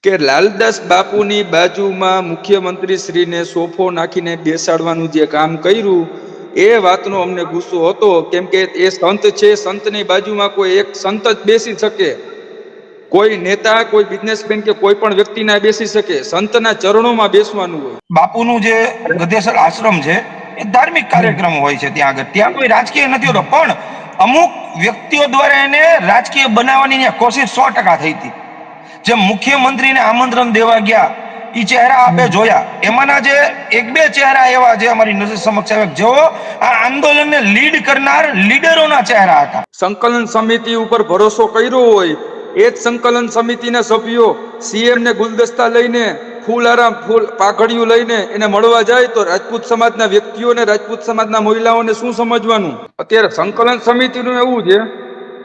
કે લાલદાસ બાપુની બાજુમાં મુખ્યમંત્રી શ્રીને સોફો નાખીને બેસાડવાનું જે કામ કર્યું એ વાતનો અમને ગુસ્સો હતો, કેમ કે એ સંત છે, સંતની બાજુમાં કોઈ એક સંત જ બેસી શકે, કોઈ નેતા, કોઈ બિઝનેસમેન કે કોઈ પણ વ્યક્તિ ના બેસી શકે, સંતના ચરણોમાં બેસવાનું હોય. બાપુનું જે ગધેસર આશ્રમ છે એ ધાર્મિક કાર્યક્રમ હોય છે, ત્યાં આગળ ત્યાં કોઈ રાજકીય નથી હોતો, પણ અમુક વ્યક્તિઓ દ્વારા એને રાજકીય બનાવવાની કોશિશ 100% થઈ હતી. જે મુખ્યમંત્રીને આમંત્રણ દેવા ગયા એ ચહેરા આપે જોયા, એમાંના જે એક બે ચહેરા એવા જે અમારી નજર સમક્ષ આવ્યા, જેઓ આ આંદોલનને લીડ કરનાર લીડરોના ચહેરા હતા. સંકલન સમિતિ ઉપર ભરોસો કર્યો હોય એ જ સંકલન સમિતિના સભ્યો સીએમ ને ગુલદસ્તા લઈને, ફૂલ પાઘડિયું લઈને એને મળવા જાય તો રાજપૂત સમાજના વ્યક્તિઓને, રાજપૂત સમાજના મહિલાઓને શું સમજવાનું? અત્યારે સંકલન સમિતિનું એવું છે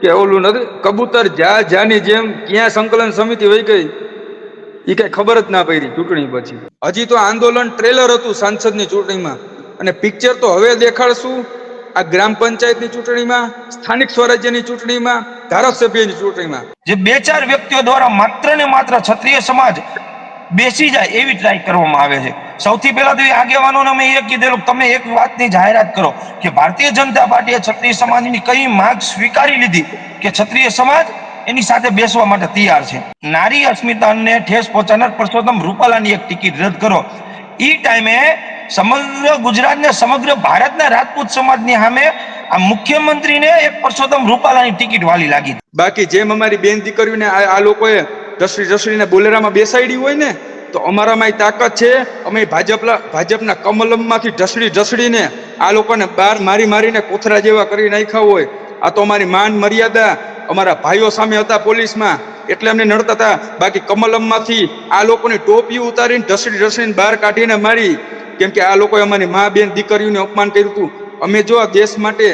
કે ઓલું નથી, કબૂતર જાની જેમ ક્યાં સંકલન સમિતિ વહી ગઈ એ કઈ ખબર જ ના પડી ચૂંટણી પછી. હજી તો આંદોલન ટ્રેલર હતું સાંસદની ચૂંટણીમાં, અને પિક્ચર તો હવે દેખાડશું આ ગ્રામ પંચાયતની ચૂંટણીમાં, સ્થાનિક સ્વરાજ્યની ચૂંટણીમાં, ધારાસભ્યની ચૂંટણીમાં. જે 2-4 વ્યક્તિઓ દ્વારા માત્ર ને માત્ર ક્ષત્રિય સમાજ બેસી જાય એવી ટ્રાય કરવામાં આવે છે. સૌથી પહેલા તો એ આગેવાનોને અમે એ કીધેલું, તમે એક વાતની જાહેરાત કરો કે ભારતીય જનતા પાર્ટીએ ક્ષત્રિય સમાજની કઈ માંગ સ્વીકારી લીધી કે ક્ષત્રિય સમાજ એની સાથે બેસવા માટે તૈયાર છે. નારી અસ્મિતાને ઠેસ પહોંચાડનાર પરસોત્તમ રૂપાલાની એક ટિકિટ રદ કરો. એ ટાઈમે સમગ્ર ગુજરાત ને સમગ્ર ભારતના રાજપૂત સમાજની સામે આ મુખ્યમંત્રીને એક પરસોત્તમ રૂપાલાની ટિકિટ વાલી લાગી. બાકી જેમ અમારી બેન દીકરીઓને આ લોકોએ જસરીને બોલેરામાં બેસાડી હોય ને, તો અમારામાં તાકાત છે. અમે ભાજપના કમલમમાંથી ઢસડીને આ લોકોને બહાર મારીને કોથરા જેવા કરી નાખ્યા હોય. આ તો અમારી માન મર્યાદા અમારા ભાઈઓ સામે હતા પોલીસમાં, એટલે અમને નડતા હતા. બાકી કમલમમાંથી આ લોકોની ટોપી ઉતારીને ઢસડીને બહાર કાઢીને મારી, કેમ કે આ લોકોએ અમારી મા બેન દીકરીઓને અપમાન કર્યું હતું. અમે જો આ દેશ માટે,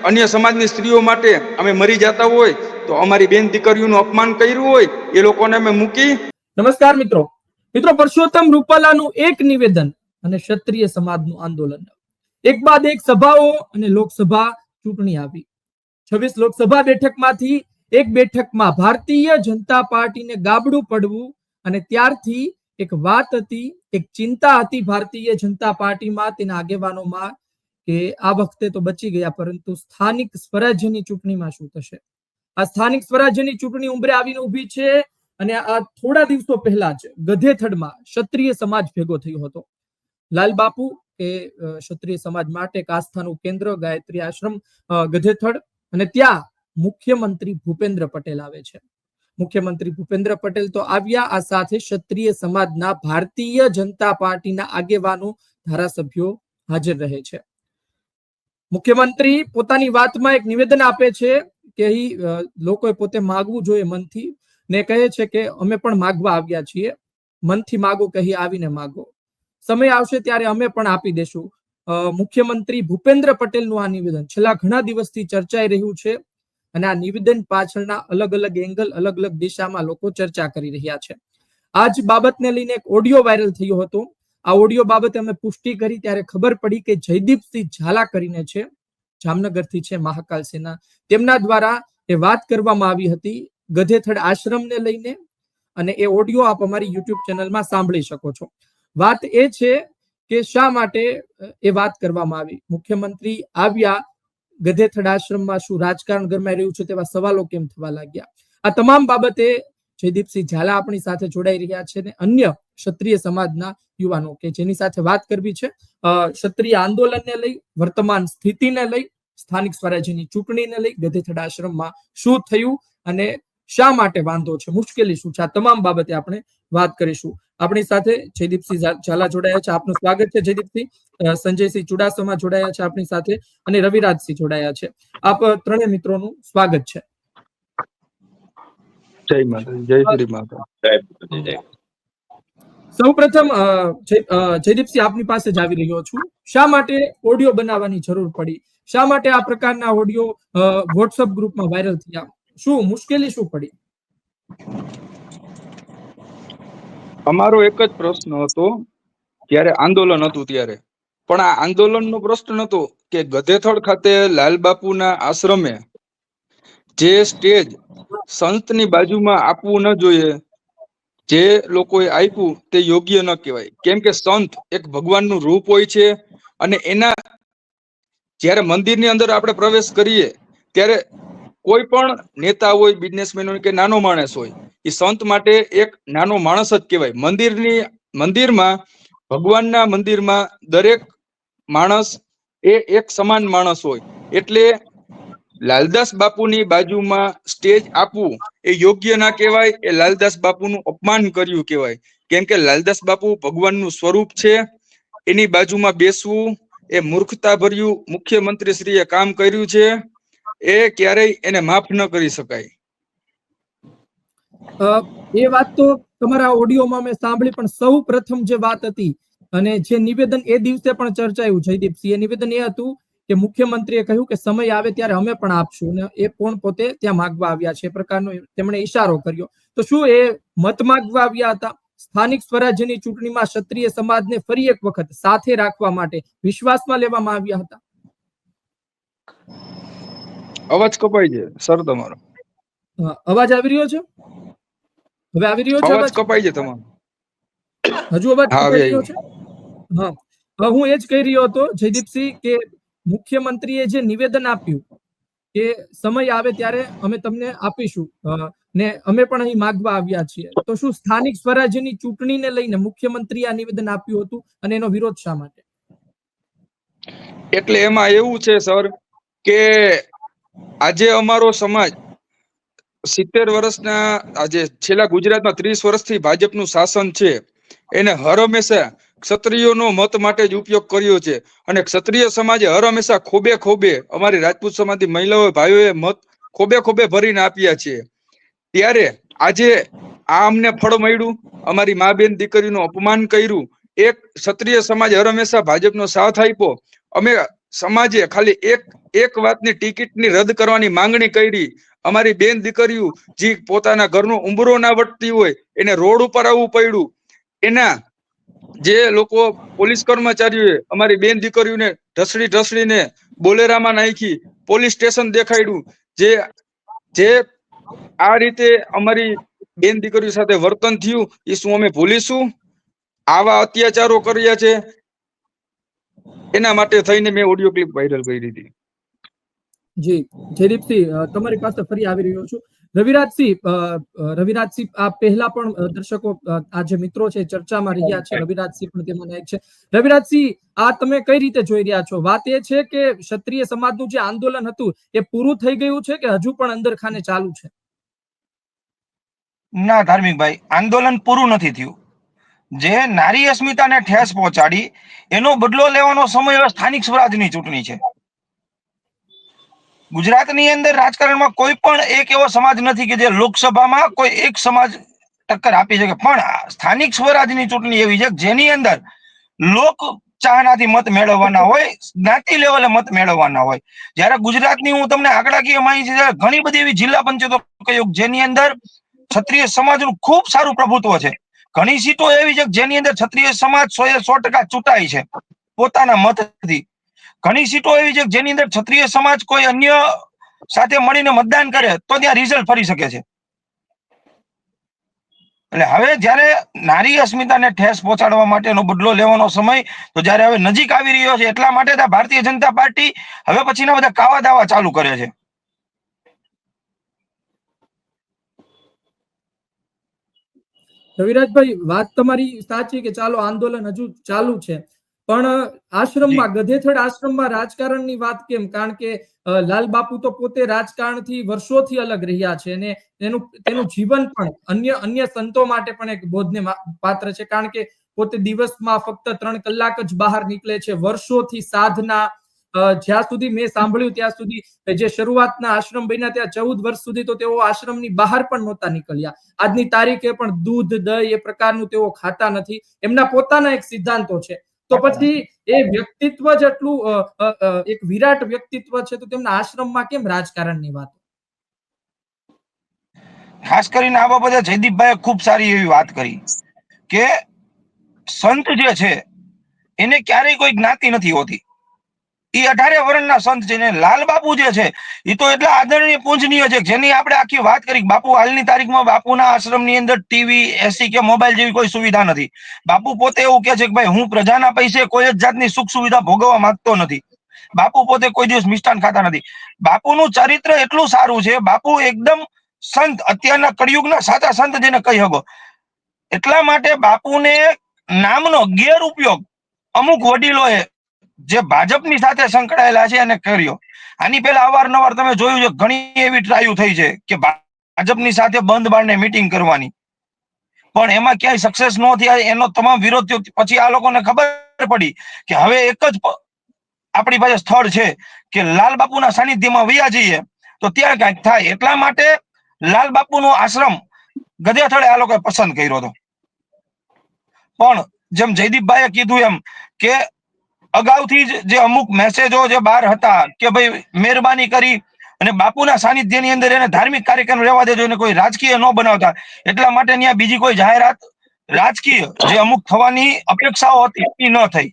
અન્ય સમાજની સ્ત્રીઓ માટે અમે મરી જતા હોય તો અમારી બેન દીકરીઓનું અપમાન કર્યું હોય એ લોકોને અમે મૂકી. નમસ્કાર મિત્રો, પરસોત્તમ રૂપાલાનું એક નિવેદન અને ક્ષત્રિય સમાજનું આંદોલન, એક બાદ એક સભાઓ અને લોકસભા ચૂંટણી આવી. 26 લોકસભા બેઠકમાંથી એક બેઠકમાં ભારતીય જનતા પાર્ટીને ગાબડું પડવું, અને ત્યારથી એક વાત હતી, એક ચિંતા હતી ભારતીય જનતા પાર્ટીમાં, તેના આગેવાનોમાં, કે આ વખતે તો બચી ગયા, પરંતુ સ્થાનિક સ્વરાજ્યની ચૂંટણીમાં શું થશે? આ સ્થાનિક સ્વરાજ્યની ચૂંટણી ઉંબરે આવીને ઊભી છે, અને આ થોડા દિવસો પહેલા જ ગધેથડમાં ક્ષત્રિય સમાજ ભેગો થયો હતો. લાલ બાપુ કે ક્ષત્રિય સમાજ માટે એક આસ્થાનું કેન્દ્ર, ગાયત્રી આશ્રમ ગધેથડ, અને ત્યાં મુખ્યમંત્રી ભૂપેન્દ્ર પટેલ આવે છે. મુખ્યમંત્રી ભૂપેન્દ્ર પટેલ તો આવ્યા, આ સાથે ક્ષત્રિય સમાજના ભારતીય જનતા પાર્ટીના આગેવાનો, ધારાસભ્યો હાજર રહે છે. મુખ્યમંત્રી પોતાની વાતમાં એક નિવેદન આપે છે કે લોકોએ પોતે માગવું જોઈએ મનથી, ને કહે છે કે અમે પણ માગવા આવ્યા છીએ, મનથી માગો કહી આવીને માગો, સમય આવશે ત્યારે અમે પણ આપી દેશું. મુખ્યમંત્રી ભૂપેન્દ્ર પટેલનું આ નિવેદન છેલ્લા ઘણા દિવસથી ચર્ચાઈ રહ્યું છે, અને આ નિવેદન પાછળના અલગ અલગ એંગલ, અલગ અલગ દિશામાં લોકો ચર્ચા કરી રહ્યા છે. આ જ બાબતને લઈને એક ઓડિયો વાયરલ થયો હતો. આ ઓડિયો બાબતે અમે પુષ્ટિ કરી ત્યારે ખબર પડી કે જયદીપસિંહ ઝાલા કરીને છે, જામનગરથી છે, મહાકાલ સેના, તેમના દ્વારા એ વાત કરવામાં આવી હતી ગધેથડ આશ્રમને લઈને, અને એ ઓડિયો આપ અમારી યુટ્યુબ ચેનલમાં સાંભળી શકો છો. વાત એ છે કે શા માટે એ વાત કરવામાં આવી. મુખ્યમંત્રી આવ્યા ગધેથડ આશ્રમમાં, શું રાજકારણ ગરમાઈ રહ્યું છે તેવા સવાલો કેમ થવા લાગ્યા? આ તમામ બાબતે જયદીપસિંહ ઝાલા આપણી સાથે જોડાઈ રહ્યા છે, અને અન્ય ક્ષત્રિય સમાજના યુવાનો કે જેની સાથે વાત કરવી છે, ક્ષત્રિય આંદોલનને લઈ, વર્તમાન સ્થિતિને લઈ, સ્થાનિક સ્વરાજ્યની ચૂંટણીને લઈ, ગધેથડ આશ્રમમાં શું થયું અને શા માટે વાંધો છે, મુશ્કેલી શું છે, આ તમામ બાબતે આપણે વાત કરીશું. આપણી સાથે જયદીપસિંહ ઝાલા જોડાયા છે. આપનું સ્વાગત છે જયદીપસિંહ. સંજયસિંહ ચુડાસમા જોડાયા છે આપણી સાથે, અને રવિરાજસિંહ જોડાયા છે. આપ ત્રણેય મિત્રોનું સ્વાગત છે. જય માતા, જય શ્રી માતા. સૌપ્રથમ જયદીપસિંહ આપની પાસે જ આવી રહ્યો છું. શા માટે ઓડિયો બનાવવાની જરૂર પડી? શા માટે આ પ્રકારના ઓડિયો વોટ્સઅપ ગ્રુપમાં વાયરલ થયા? શું મુશ્કેલી શું પડી? અમારો એક જ પ્રશ્ન હતો ત્યારે આંદોલન હતું ત્યારે, પણ આ આંદોલનનો પ્રશ્ન નતો કે ગધેથડ ખાતે લાલબાપુના આશ્રમે જે સ્ટેજ સંતની બાજુમાં આપવું ન જોઈએ, જે લોકોએ આપ્યું તે યોગ્ય ન કહેવાય. કેમ કે સંત એક ભગવાનનું રૂપ હોય છે, અને એના જ્યારે મંદિરની અંદર આપણે પ્રવેશ કરીએ ત્યારે કોઈ પણ નેતા હોય, બિઝનેસમેન હોય કે નાનો માણસ હોય, એ સંત માટે એક નાનો માણસ જ કહેવાય. મંદિરમાં ભગવાનના મંદિરમાં દરેક માણસ એ એક સમાન માણસ હોય. એટલે લાલદાસ બાપુની બાજુમાં સ્ટેજ આપવું એ યોગ્ય ના કહેવાય, એ લાલદાસ બાપુનું અપમાન કર્યું કહેવાય. કેમ કે લાલદાસ બાપુ ભગવાનનું સ્વરૂપ છે. એની બાજુમાં બેસવું એ મૂર્ખતા ભર્યું મુખ્યમંત્રીશ્રીએ કામ કર્યું છે. એ ક્યારેય એને માફ ન કરી શકાય. એ વાત તો તમારા ઓડિયોમાં મેં સાંભળી, પણ સૌ પ્રથમ જે વાત હતી અને જે નિવેદન એ દિવસે પણ ચર્ચાયું જયદીપસિંહ, એ નિવેદન એ હતું કે મુખ્યમંત્રીએ કહ્યું કે સમય આવે ત્યારે અમે પણ આપશું, અને એ પણ પોતે ત્યાં માંગવા આવ્યા છે, એ પ્રકારનો તેમણે ઈશારો કર્યો. તો શું એ મત માંગવા આવ્યા હતા? સ્થાનિક સ્વરાજ્યની ચૂંટણીમાં ક્ષત્રિય સમાજને ફરી એક વખત સાથે રાખવા માટે વિશ્વાસમાં લેવામાં આવ્યા હતા? અવાજ કપાય છે સર તમારો. અવાજ આવી રહ્યો છે? હવે આવી રહ્યો છે અવાજ અવાજ? કપાય છે તમારો. હજુ અવાજ હા, હવે કપાઈ રહ્યો આવ્યો. છે? હા, હું એ જ કહી રહ્યો હતો જયદીપસિંહ કે મુખ્યમંત્રીએ જે નિવેદન આપ્યું કે સમય આવે ત્યારે અમે તમને આપીશું, ને અમે પણ અહીં માંગવા આવ્યા છીએ, તો શું સ્થાનિક સ્વરાજ્યની ચૂંટણીને લઈને મુખ્યમંત્રીએ આ નિવેદન આપ્યું હતું, અને એનો વિરોધ શા માટે? એટલે એમાં એવું છે સર કે આજે અમારો સમાજ 70 વર્ષના, આજે છેલ્લા ગુજરાતમાં 30 વર્ષથી ભાજપનું શાસન છે, એને હર હંમેશા ક્ષત્રિયોનો મત માટે જ ઉપયોગ કર્યો છે. અને ક્ષત્રિય સમાજે હર હંમેશા ખોબે ખોબે અમારી રાજપૂત સમાજની મહિલાઓ ભાઈઓએ મત ખોબે ખોબે ભરીને આપ્યા છે. ત્યારે આજે આ અમને ફળ મળ્યું, અમારી મા બેન દીકરીનું અપમાન કર્યું. એક ક્ષત્રિય સમાજ હર હંમેશા ભાજપનો સાથ આપ્યો. અમે સમાજે ખાલી એક વાતની ટિકિટની રદ કરવાની માંગણી કરી. અમારી બેન દીકરીઓ જે પોતાના ઘરનો ઉંબરો ના વટતી હોય એને રોડ ઉપર આવવું પડ્યું. એના જે લોકો પોલીસ કર્મચારીઓએ અમારી બેન દીકરીઓને ઢસડીને બોલેરામાં નાખી, પોલીસ સ્ટેશન દેખાડ્યું. જે આ રીતે અમારી બેન દીકરીઓ સાથે વર્તન થયું, એ શું અમે ભૂલીશું? આવા અત્યાચારો કર્યા છે, એના માટે થઈને મેં ઓડિયો ક્લિપ વાયરલ કરી હતી. જી જયદીપસિંહ, તમારી પાસે ફરી આવી રહ્યો છું. રવિરાજસિંહ, આ પહેલા પણ દર્શકો, આ જે મિત્રો છે ચર્ચામાં રહ્યા છે, રવિરાજસિંહ પણ તેમાંના એક છે. રવિરાજસિંહ, આ તમે કઈ રીતે જોઈ રહ્યા છો? વાત એ છે કે ક્ષત્રિય સમાજનું જે આંદોલન હતું એ પૂરું થઈ ગયું છે કે હજુ પણ અંદર ખાને ચાલુ છે? ના ધાર્મિકભાઈ, આંદોલન પૂરું નથી થયું. જે નારી અસ્મિતાને ઠેસ પહોંચાડી એનો બદલો લેવાનો સમય હવે સ્થાનિક સ્વરાજની ચૂંટણી છે. ગુજરાતની અંદર રાજકારણમાં કોઈ પણ એક એવો સમાજ નથી કે જે લોકસભામાં કોઈ એક સમાજ ટક્કર આપી શકે, પણ સ્થાનિક સ્વરાજની ચૂંટણી એવી છે જેની અંદર લોક ચાહનાથી મત મેળવવાના હોય, જ્ઞાતિ લેવલે મત મેળવવાના હોય. જ્યારે ગુજરાતની હું તમને આંકડાકીય માહિતી છે, ઘણી બધી એવી જિલ્લા પંચાયતો કહ્યું જેની અંદર ક્ષત્રિય સમાજનું ખૂબ સારું પ્રભુત્વ છે. ઘણી સીટો એવી છે જેની અંદર ક્ષત્રિય સમાજ 100% ચૂંટાય છે પોતાના મતથી. ઘણી સીટો એવી છે જેની અંદર ક્ષત્રિય સમાજ કોઈ અન્ય સાથે મળીને મતદાન કરે તો ત્યાં રિઝલ્ટ ફરી શકે છે. એટલે હવે જ્યારે નારી અસ્મિતાને ઠેસ પહોંચાડવા માટેનો બદલો લેવાનો સમય તો જ્યારે હવે નજીક આવી રહ્યો છે, એટલા માટે ભારતીય જનતા પાર્ટી હવે પછીના બધા કાવા દાવા ચાલુ કરે છે. રવિરાજભાઈ, વાત તમારી સાચી કે ચાલો આંદોલન હજુ ચાલુ છે, પણ જી આશ્રમમાં, ગધેથડ આશ્રમમાં રાજકારણની વાત કેમ? કારણ કે લાલ બાપુ તો પોતે રાજકારણથી વર્ષોથી અલગ રહ્યા છે, અને તેનું જીવન પણ અન્ય સંતો માટે પણ એક બોધને પાત્ર છે, કારણ કે પોતે દિવસમાં ફક્ત 3 કલાક જ બહાર નીકળે છે, વર્ષોથી સાધના. જ્યાં સુધી મેં સાંભળ્યું ત્યાં સુધી, જે શરૂઆતના આશ્રમ બન્યા ત્યાં 14 વર્ષ સુધી તો તેઓ આશ્રમની બહાર પણ નહોતા નીકળ્યા. આજની તારીખે પણ દૂધ, દહીં એ પ્રકારનું તેઓ ખાતા નથી. એમના પોતાના એક સિદ્ધાંતો છે. તો પછી એ વ્યક્તિત્વ જ એટલું એક વિરાટ વ્યક્તિત્વ છે, તો તેમના આશ્રમમાં કેમ રાજકારણની વાત? ખાસ કરીને આ બાબતે જયદીપભાઈએ ખૂબ સારી એવી વાત કરી કે સંત જે છે એને ક્યારેય કોઈ જ્ઞાતિ નથી હોતી. એ 18 વર્ષના સંત છે ને લાલ બાપુ જે છે એ તો એટલા આદરણીય પૂજનીય છે જેની આપણે આખી વાત કરી. બાપુ હાલની તારીખમાં બાપુના આશ્રમની અંદર ટીવી, એસી કે મોબાઈલ જેવી કોઈ સુવિધા નથી. બાપુ પોતે એવું કે છે કે ભાઈ હું પ્રજાના પૈસે કોઈ જ જાતની સુખ સુવિધા ભોગવવા માંગતો નથી. બાપુ પોતે કોઈ દિવસ મિષ્ટાન ખાતા નથી. બાપુનું ચરિત્ર એટલું સારું છે, બાપુ એકદમ સંત, અત્યારના કળિયુગના સાચા સંત જેને કહી શકો. એટલા માટે બાપુને નામનો ગેરઉપયોગ અમુક વડીલોએ જે ભાજપની સાથે સંકળાયેલા છે એને કર્યો. આની પહેલા અવારનવાર તમે જોયું છે ઘણી એવી ટ્રાયલ થઈ છે કે ભાજપની સાથે બંધ બારણે મીટિંગ કરવાની, પણ એમાં ક્યાંય સક્સેસ ન થયા. એનો તમામ વિરોધ થયો. પછી આ લોકોને ખબર પડી કે હવે એક જ આપણી પાસે સ્થળ છે કે લાલ બાપુના સાનિધ્યમાં વયા જઈએ તો ત્યાં કાંઈક થાય. એટલા માટે લાલ બાપુનો આશ્રમ ગધેથળે આ લોકોએ પસંદ કર્યો હતો. પણ જેમ જયદીપભાઈએ કીધું એમ કે અગાઉથી જે અમુક મેસેજો જે બહાર હતા કે ભાઈ મહેરબાની કરી અને બાપુના સાનિધ્યની અંદર એને ધાર્મિક કાર્યક્રમ રહેવા દેજો, એને કોઈ રાજકીય ન બનાવતા, એટલા માટે ત્યાં બીજી કોઈ જાહેરાત રાજકીય જે અમુક થવાની અપેક્ષાઓ હતી એ ન થઈ.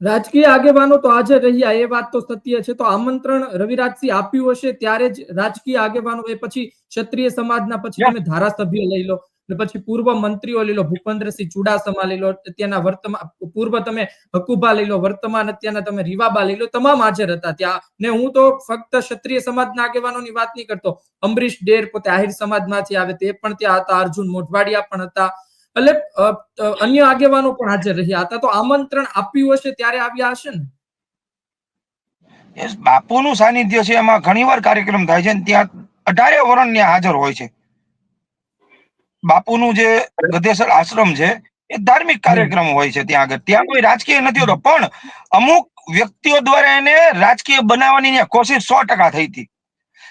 રાજકીય આગેવાનો તો હાજર રહ્યા, એ વાત તો સત્ય છે. તો આમંત્રણ રવિરાજસિંહ આપ્યું હશે ત્યારે જ રાજકીય આગેવાનો, એ પછી ક્ષત્રિય સમાજના, પછી તમે ધારાસભ્ય લઈ લો, પછી પૂર્વ મંત્રીઓ લઈ લો, ભૂપેન્દ્રસિંહ ચુડાસમા લઈ લો, અત્યારના વર્તમાન પૂર્વ તમે હકુબા લઈ લો, વર્તમાન અત્યારના તમે રીવાબા લઈ લો, તમામ હાજર હતા ત્યાં. ને હું તો ફક્ત ક્ષત્રિય સમાજના આગેવાનોની વાત નહીં કરતો, અમરીશ ડેર પોતે આહિર સમાજમાંથી આવે તે પણ ત્યાં હતા, અર્જુન મોઢવાડિયા પણ હતા, એટલે અન્ય આગેવાનો પણ હાજર રહ્યા હતા. તો આમંત્રણ આપ્યું હશે ત્યારે આવ્યા હશે ને. બાપુનું સાનિધ્ય છે એમાં ઘણીવાર કાર્યક્રમ થાય છે, ત્યાં 18 વર્ષ ત્યાં હાજર હોય છે. બાપુનું જે ગધેસર આશ્રમ છે એ ધાર્મિક કાર્યક્રમ હોય છે ત્યાં આગળ. ત્યાં કોઈ રાજકીય નથી હોતો, પણ અમુક વ્યક્તિઓ દ્વારા એને રાજકીય બનાવવાની કોશિશ 100% થઈ હતી.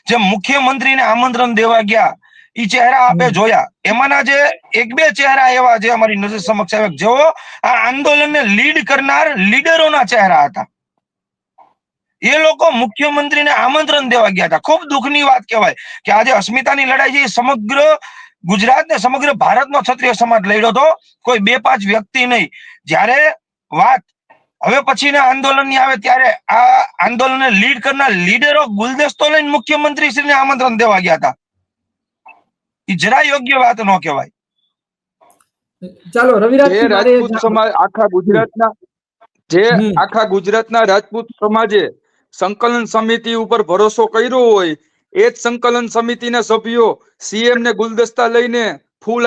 જેમ મુખ્યમંત્રીને આમંત્રણ દેવા ગયા એ ચહેરા આપે જોયા, એમાંના જે 1-2 ચહેરા એવા જે અમારી નજર સમક્ષ આવ્યા જેઓ આ આંદોલનને લીડ કરનાર લીડરોના ચહેરા હતા. એ લોકો મુખ્યમંત્રીને આમંત્રણ દેવા ગયા હતા. ખૂબ દુઃખની વાત કહેવાય કે આજે અસ્મિતાની લડાઈ છે સમગ્ર ગુજરાત ને સમગ્ર ભારતનો ક્ષત્રિય સમાજ લડ્યો હતો, કોઈ 2-5 વ્યક્તિ નહીં. જ્યારે વાત હવે પછીના આંદોલનની આવે ત્યારે આ આંદોલનને લીડ કરનાર લીડરો ગુલદસ્તો લઈને મુખ્યમંત્રીશ્રીને આમંત્રણ દેવા ગયા હતા. એ જરા યોગ્ય વાત ન કહેવાય. ચાલો રવિરાજ, રાજપૂત સમાજ આખા ગુજરાતના રાજપૂત સમાજે સંકલન સમિતિ ઉપર ભરોસો કર્યો હોય, એ જ સંકલન સમિતિના સભ્યો સીએમ ને ગુલદસ્તા લઈને ફૂલ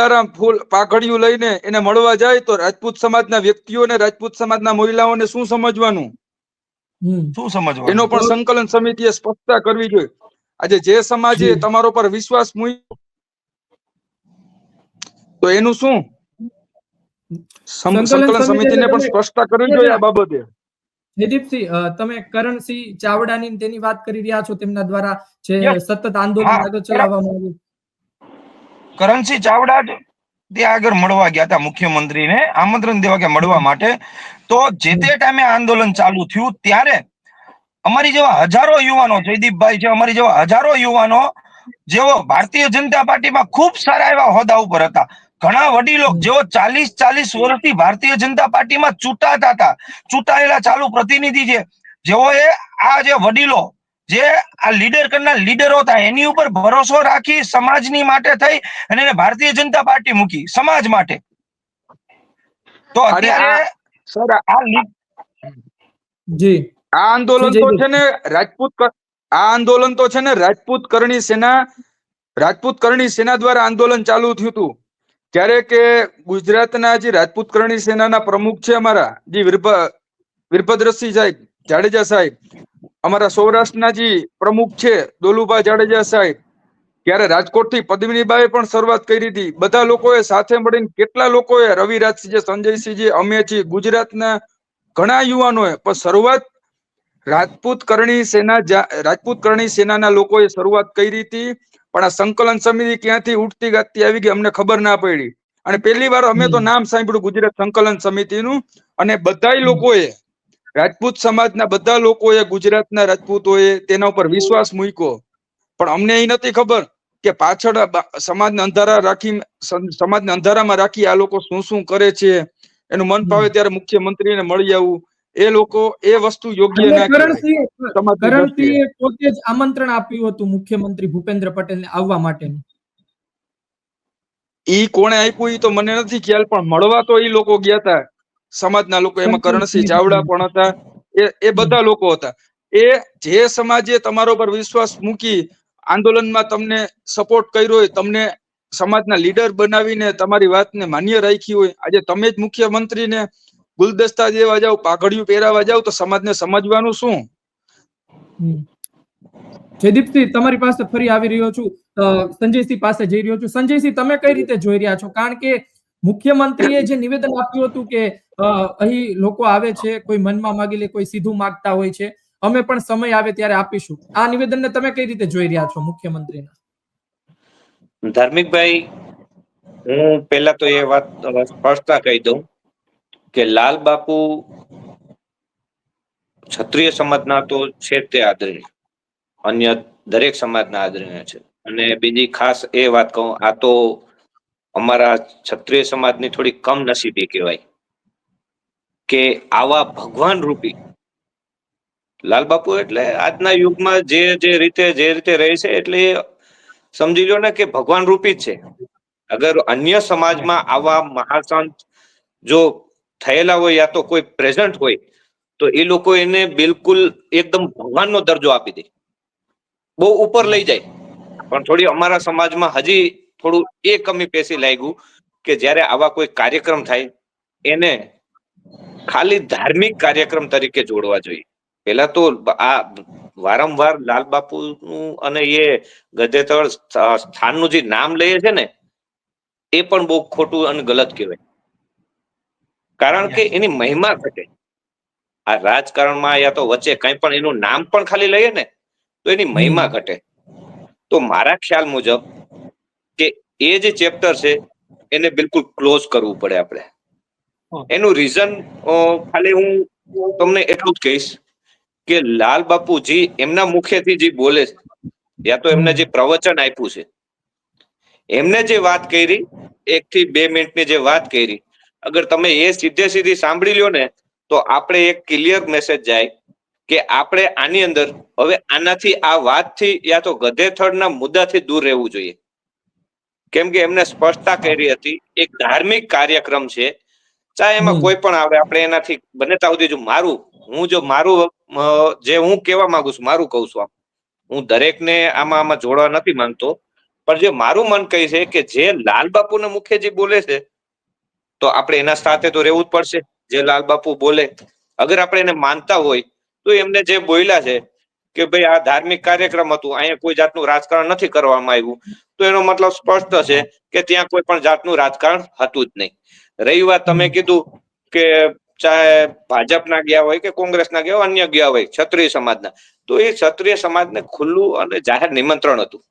પાઘડિયું લઈને એને મળવા જાય તો રાજપૂત સમાજના વ્યક્તિઓને, રાજપૂત સમાજના મહિલાઓને શું સમજવાનું? શું સમજવાનું? એનો પણ સંકલન સમિતિએ સ્પષ્ટતા કરવી જોઈએ. આજે જે સમાજે તમારો પર વિશ્વાસ મૂક્યો તો એનું શું? સંકલન સમિતિને પણ સ્પષ્ટતા કરવી જોઈએ આ બાબતે. જયદીપસિંહ, તમે કરણસિંહ ચાવડાની તેની વાત કરી રહ્યા છો, તેમના દ્વારા જે સતત આંદોલન આગળ ચલાવવામાં આવ્યું. કરણસિંહ ચાવડા ત્યાં આગળ મળવા ગયા હતા મુખ્યમંત્રીને આમંત્રણ દેવા કે મળવા માટે. તો જે તે ટાઈમે આંદોલન ચાલુ થયું ત્યારે અમારી જેવા હજારો યુવાનો, જયદીપભાઈ છે, અમારી જેવા હજારો યુવાનો જેઓ ભારતીય જનતા પાર્ટીમાં ખૂબ સારા એવા હોદ્દા ઉપર હતા, ઘણા વડીલો જેઓ 40 વર્ષથી ભારતીય જનતા પાર્ટીમાં ચૂંટાતા હતા, ચૂંટાયેલા ચાલુ પ્રતિનિધિ છે, જેઓએ આ જે વડીલો જે આ લીડર કરનાર લીડરો હતા એની ઉપર ભરોસો રાખી સમાજની માટે થઈ અને એને ભારતીય જનતા પાર્ટી મૂકી સમાજ માટે. તો અત્યારે આ આંદોલન તો છે ને રાજપૂત કરણી સેના દ્વારા આંદોલન ચાલુ થયું હતું. ત્યારે કે ગુજરાતના જે રાજપૂત કરણી સેનાના પ્રમુખ છે અમારા જે વીરભદ્રસિંહ સાહેબ જાડેજા સાહેબ, અમારા સૌરાષ્ટ્રના જે પ્રમુખ છે દોલુભા જાડેજા સાહેબ, ત્યારે રાજકોટથી પદ્મિનીબાએ પણ શરૂઆત કરી હતી. બધા લોકોએ સાથે મળીને, કેટલા લોકોએ, રવિરાજસિંહ, સંજયસિંહ, અમે છીએ, ગુજરાતના ઘણા યુવાનોએ, પણ શરૂઆત રાજપૂત કરણી સેનાના લોકોએ શરૂઆત કરી હતી. પણ આ સંકલન સમિતિ ક્યાંથી ઉઠતી ગાતી આવી ગઈ અમને ખબર ના પડી. અને પહેલી વાર અમે તો નામ સાંભળ્યું ગુજરાત સંકલન સમિતિનું. અને બધાય લોકોએ, રાજપૂત સમાજના બધા લોકોએ, ગુજરાતના રાજપૂતોએ તેના ઉપર વિશ્વાસ મૂક્યો. પણ અમને એ નથી ખબર કે પાછળ સમાજને અંધારામાં રાખી આ લોકો શું શું કરે છે, એનું મન પાવે ત્યારે મુખ્યમંત્રીને મળી આવવું, એ લોકો એ વસ્તુ યોગ્ય ના કહેવાય સમાજની દ્રષ્ટિએ. કરણસિંહે પોતે જ આમંત્રણ આપ્યું હતું મુખ્યમંત્રી ભૂપેન્દ્ર પટેલને આવવા માટેનું. ઈ કોણે આપ્યું ઈ તો મને નથી ખ્યાલ, પણ મળવા તો ઈ લોકો ગયા હતા સમાજના લોકો. એમાં કરણસિંહ ચાવડા પણ હતા, એ બધા લોકો હતા. એ જે સમાજે તમારો પર વિશ્વાસ મૂકી આંદોલનમાં તમને સપોર્ટ કર્યો હોય, તમને સમાજના લીડર બનાવીને તમારી વાતને માન્ય રાખી હોય, આજે તમે જ મુખ્યમંત્રીને ગુલદસ્તા દેવા જાવ, પાઘડિયું પહેરાવા જાવ, તો સમાજને સમજવાનું શું? જયદીપસિંહ, તમારી પાસે ફરી આવી રહ્યો છું. સંજયસિંહ પાસે જઈ રહ્યો છું. સંજયસિંહ, તમે કઈ રીતે જોઈ રહ્યા છો? કારણ કે મુખ્યમંત્રીએ જે નિવેદન આપ્યું હતું કે અહીં લોકો આવે છે, કોઈ મનમાં માગી લે, કોઈ સીધું માગતા હોય છે, અમે પણ સમય આવે ત્યારે આપીશું. આ નિવેદનને તમે કઈ રીતે જોઈ રહ્યા છો મુખ્યમંત્રીના? ધાર્મિકભાઈ, હું પહેલા તો એ વાત સ્પષ્ટતા કહી દઉં કે લાલ બાપુ ક્ષત્રિય સમાજના તો છે તે આદરણીય, અન્ય દરેક સમાજના આદરણીય છે. અને બીજી ખાસ એ વાત કહું, આ તો અમારા ક્ષત્રિય સમાજની થોડી કમ નસીબી કહેવાય કે આવા ભગવાન રૂપી લાલ બાપુ એટલે આજના યુગમાં જે રીતે રહે છે, એટલે સમજી લો ને કે ભગવાન રૂપી જ છે. અગર અન્ય સમાજમાં આવા મહાસંત જો થયેલા હોય યા તો કોઈ પ્રેઝન્ટ હોય, તો એ લોકો એને બિલકુલ એકદમ ભગવાનનો દરજ્જો આપી દે, બહુ ઉપર લઈ જાય. પણ થોડી અમારા સમાજમાં હજી થોડું એ કમી પેશી લાગ્યું કે જ્યારે આવા કોઈ કાર્યક્રમ થાય એને ખાલી ધાર્મિક કાર્યક્રમ તરીકે જોડવા જોઈએ. પેલા તો આ વારંવાર લાલ બાપુનું અને એ ગધેથળ સ્થાનનું જે નામ લઈએ છે ને, એ પણ બહુ ખોટું અને ગલત કહેવાય. કારણ કે એની મહિમા ઘટે. આ રાજકારણમાં યા તો વચ્ચે કઈ પણ એનું નામ પણ ખાલી લઈએ ને, તો એની મહિમા ઘટે. તો મારા ખ્યાલ મુજબ કે એ જે ચેપ્ટર છે એને બિલકુલ ક્લોઝ કરવું પડે આપણે. એનું રીઝન ખાલી હું તમને એટલું જ કહીશ કે લાલ બાપુજી એમના મુખેથી જે બોલે છે, યા તો એમને જે પ્રવચન આપ્યું છે, એમને જે વાત કરી, 1 થી 2 મિનિટની જે વાત કરી, અગર તમે એ સીધી સાંભળી લ્યો ને, તો આપણે એક ક્લિયર મેસેજ જાય કે આપણે આની અંદર હવે આનાથી, આ વાતથી યા તો ગધેથડના મુદ્દાથી દૂર રહેવું જોઈએ. કેમ કે એમને સ્પષ્ટતા કરી હતી, એક ધાર્મિક કાર્યક્રમ છે, ચાહે એમાં કોઈ પણ આવે, આપણે એનાથી બને ત્યાં સુધી મારું જે હું કહેવા માંગુ છું, મારું કહું છું, હું દરેકને આમાં જોડવા નથી માંગતો, પણ જે મારું મન કહે છે કે જે લાલ બાપુના મુખે જે બોલે છે, તો આપણે એના સાથે તો રહેવું જ પડશે. જે લાલ બાપુ બોલે, અગર આપણે એને માનતા હોય તો એમને જે બોલ્યા છે કે ભાઈ આ ધાર્મિક કાર્યક્રમ હતું, અહીંયા કોઈ જાતનું રાજકારણ નથી કરવામાં આવ્યું, તો એનો મતલબ સ્પષ્ટ છે કે ત્યાં કોઈ પણ જાતનું રાજકારણ હતું જ નહીં. રહી વાત તમે કીધું કે ચાહે ભાજપના ગયા હોય કે કોંગ્રેસના ગયા હોય, અન્ય ગયા હોય ક્ષત્રિય સમાજના, તો એ ક્ષત્રિય સમાજને ખુલ્લું અને જાહેર નિમંત્રણ હતું.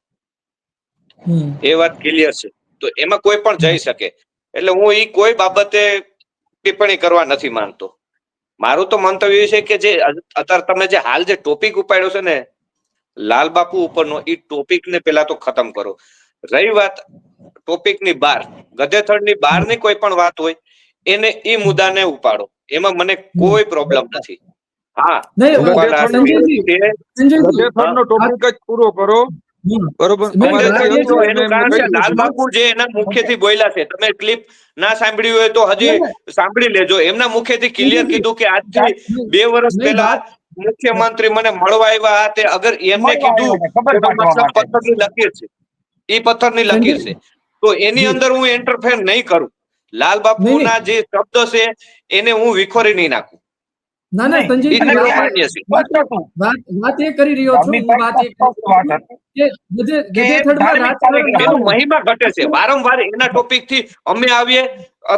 એ વાત ક્લિયર છે. તો એમાં કોઈ પણ જઈ શકે. એટલે હું એ કોઈ બાબતે ટિપ્પણી કરવા નથી માંગતો. મારું તો મંતવ્ય એ છે કે જે અત્યારે તમે જે હાલ જે ટોપિક ઉપાડ્યો છે ને લાલ બાપુ ઉપરનો, એ ટોપિકને પેલા તો ખતમ કરો. રહી વાત ટોપિકની બહાર, ગધેથડની બહારની કોઈ પણ વાત હોય, એને એ મુદ્દાને ઉપાડો, એમાં મને કોઈ પ્રોબ્લેમ નથી. હા, ગધેથડનો ટોપિક જ પૂરો કરો. બરોબર. એનું કારણ છે લાલ બાપુ જે એના મુખેથી બોલ્યા છે, તમે ક્લિપ ના સાંભળી હોય તો હજી સાંભળી લેજો. એમના મુખેથી ક્લિયર કીધું કે આજથી 2 વર્ષ પહેલા મુખ્યમંત્રી મને મળવા આવ્યા તે, અગર એમને કીધું એનો મતલબ પથ્થરની લકીર છે, એ પથ્થરની લકીર છે, તો એની અંદર હું ઇન્ટરફેર નહીં કરું. લાલ બાપુના જે શબ્દ છે એને હું વિખોરી નહીં નાખું. ના ના સંજયજી, વાત એ કરી રહ્યો છું, હું વાત એ કે ગધેથડમાં રાજકારણ એનું મહિમા ઘટે છે. વારંવાર એના ટોપિક થી અમે આવીએ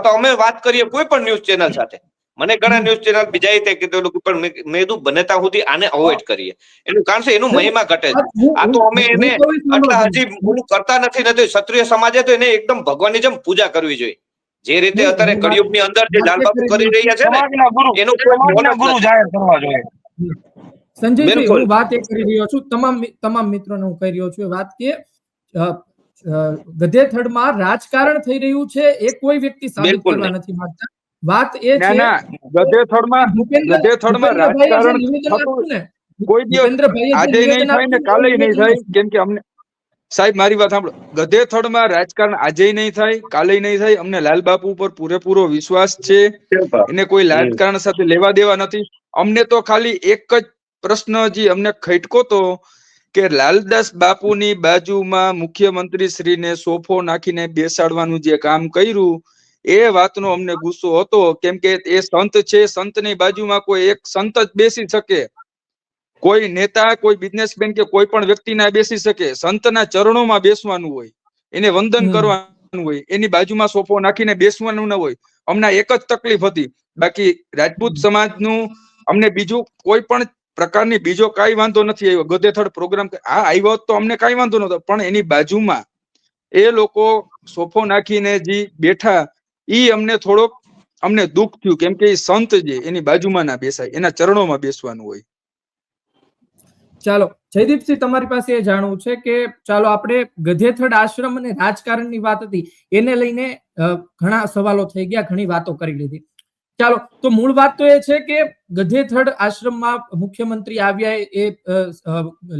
તો અમે વાત કરીએ કોઈ પણ ન્યૂઝ ચેનલ સાથે. મને ઘણા ન્યૂઝ ચેનલ બીજા તે કીધું, પણ મેં કીધું બને ત્યાં સુધી આને અવોઇડ કરીએ. એનું કારણ છે એનું મહિમા ઘટે છે. આ તો અમે એને આટલા હજી ઓલું કરતા નથી. ક્ષત્રિય સમાજે તો એને એકદમ ભગવાનની જેમ પૂજા કરવી જોઈએ. જે રીતે અત્યારે કળિયુગની અંદર જે લાલ બાપુ કરી રહ્યા છે ને, એનો કોઈ ગુરુ જાહેર કરવા જોઈએ. સંજયજી, હું વાત એ કરી રહ્યો છું, તમામ મિત્રોને હું કહી રહ્યો છું એ વાત કે ગધેથડમાં રાજકારણ થઈ રહ્યું છે એ કોઈ વ્યક્તિ સાબિત કરવા નથી માંગતા. વાત એ ના છે ના ગધેથડમાં ભૂપેન્દ્રભાઈએ જે રાજકારણ નિવેદન થતું આપ્યું ને, કોઈ દિવસ ભૂપેન્દ્રભાઈએ જે આજે નહીં નિવેદન થાય ને આપ્યું કાલે એ નહીં થાય, નિવેદનમાં કેમ કે અમને સાહેબ મારી વાત સાંભળો, ગધેથડમાં રાજકારણ આજે નહીં થાય કાલે નહીં થાય. અમને લાલબાપુ ઉપર પૂરેપૂરો વિશ્વાસ છે. એને કોઈ રાજકારણ સાથે લેવા દેવા નથી. અમને તો ખાલી એક જ પ્રશ્ન હજી અમને ખટકો તો કે લાલદાસ બાપુની બાજુમાં મુખ્યમંત્રી શ્રીને સોફો નાખીને બેસાડવાનું જે કામ કર્યું એ વાતનો અમને ગુસ્સો હતો. કેમ કે એ સંત છે, સંતની બાજુમાં કોઈ એક સંત જ બેસી શકે, કોઈ નેતા, કોઈ બિઝનેસમેન કે કોઈ પણ વ્યક્તિ ના બેસી શકે. સંતના ચરણોમાં બેસવાનું હોય, એને વંદન કરવાનું હોય, એની બાજુમાં સોફો નાખીને બેસવાનું ન હોય. અમને એક જ તકલીફ હતી. બાકી રાજપૂત સમાજનું અમને બીજું કોઈ પણ પ્રકારની બીજો કાંઈ વાંધો નથી આવ્યો. ગધેથડ પ્રોગ્રામ આ આવ્યો તો અમને કાંઈ વાંધો નતો, પણ એની બાજુમાં એ લોકો સોફો નાખીને જે બેઠા ઈ અમને થોડોક અમને દુઃખ થયું. કેમ કે એ સંત છે, એની બાજુમાં ના બેસાય, એના ચરણોમાં બેસવાનું હોય. ચાલો જયદીપસિંહ, તમારી પાસે એ જાણવું છે કે ચાલો આપણે ગધેથડ આશ્રમ અને રાજકારણની વાત હતી એને લઈને ઘણા સવાલો થઈ ગયા, ઘણી વાતો કરી લીધી. ચાલો, તો મૂળ વાત તો એ છે કે ગધેથડ આશ્રમમાં મુખ્યમંત્રી આવ્યા, એ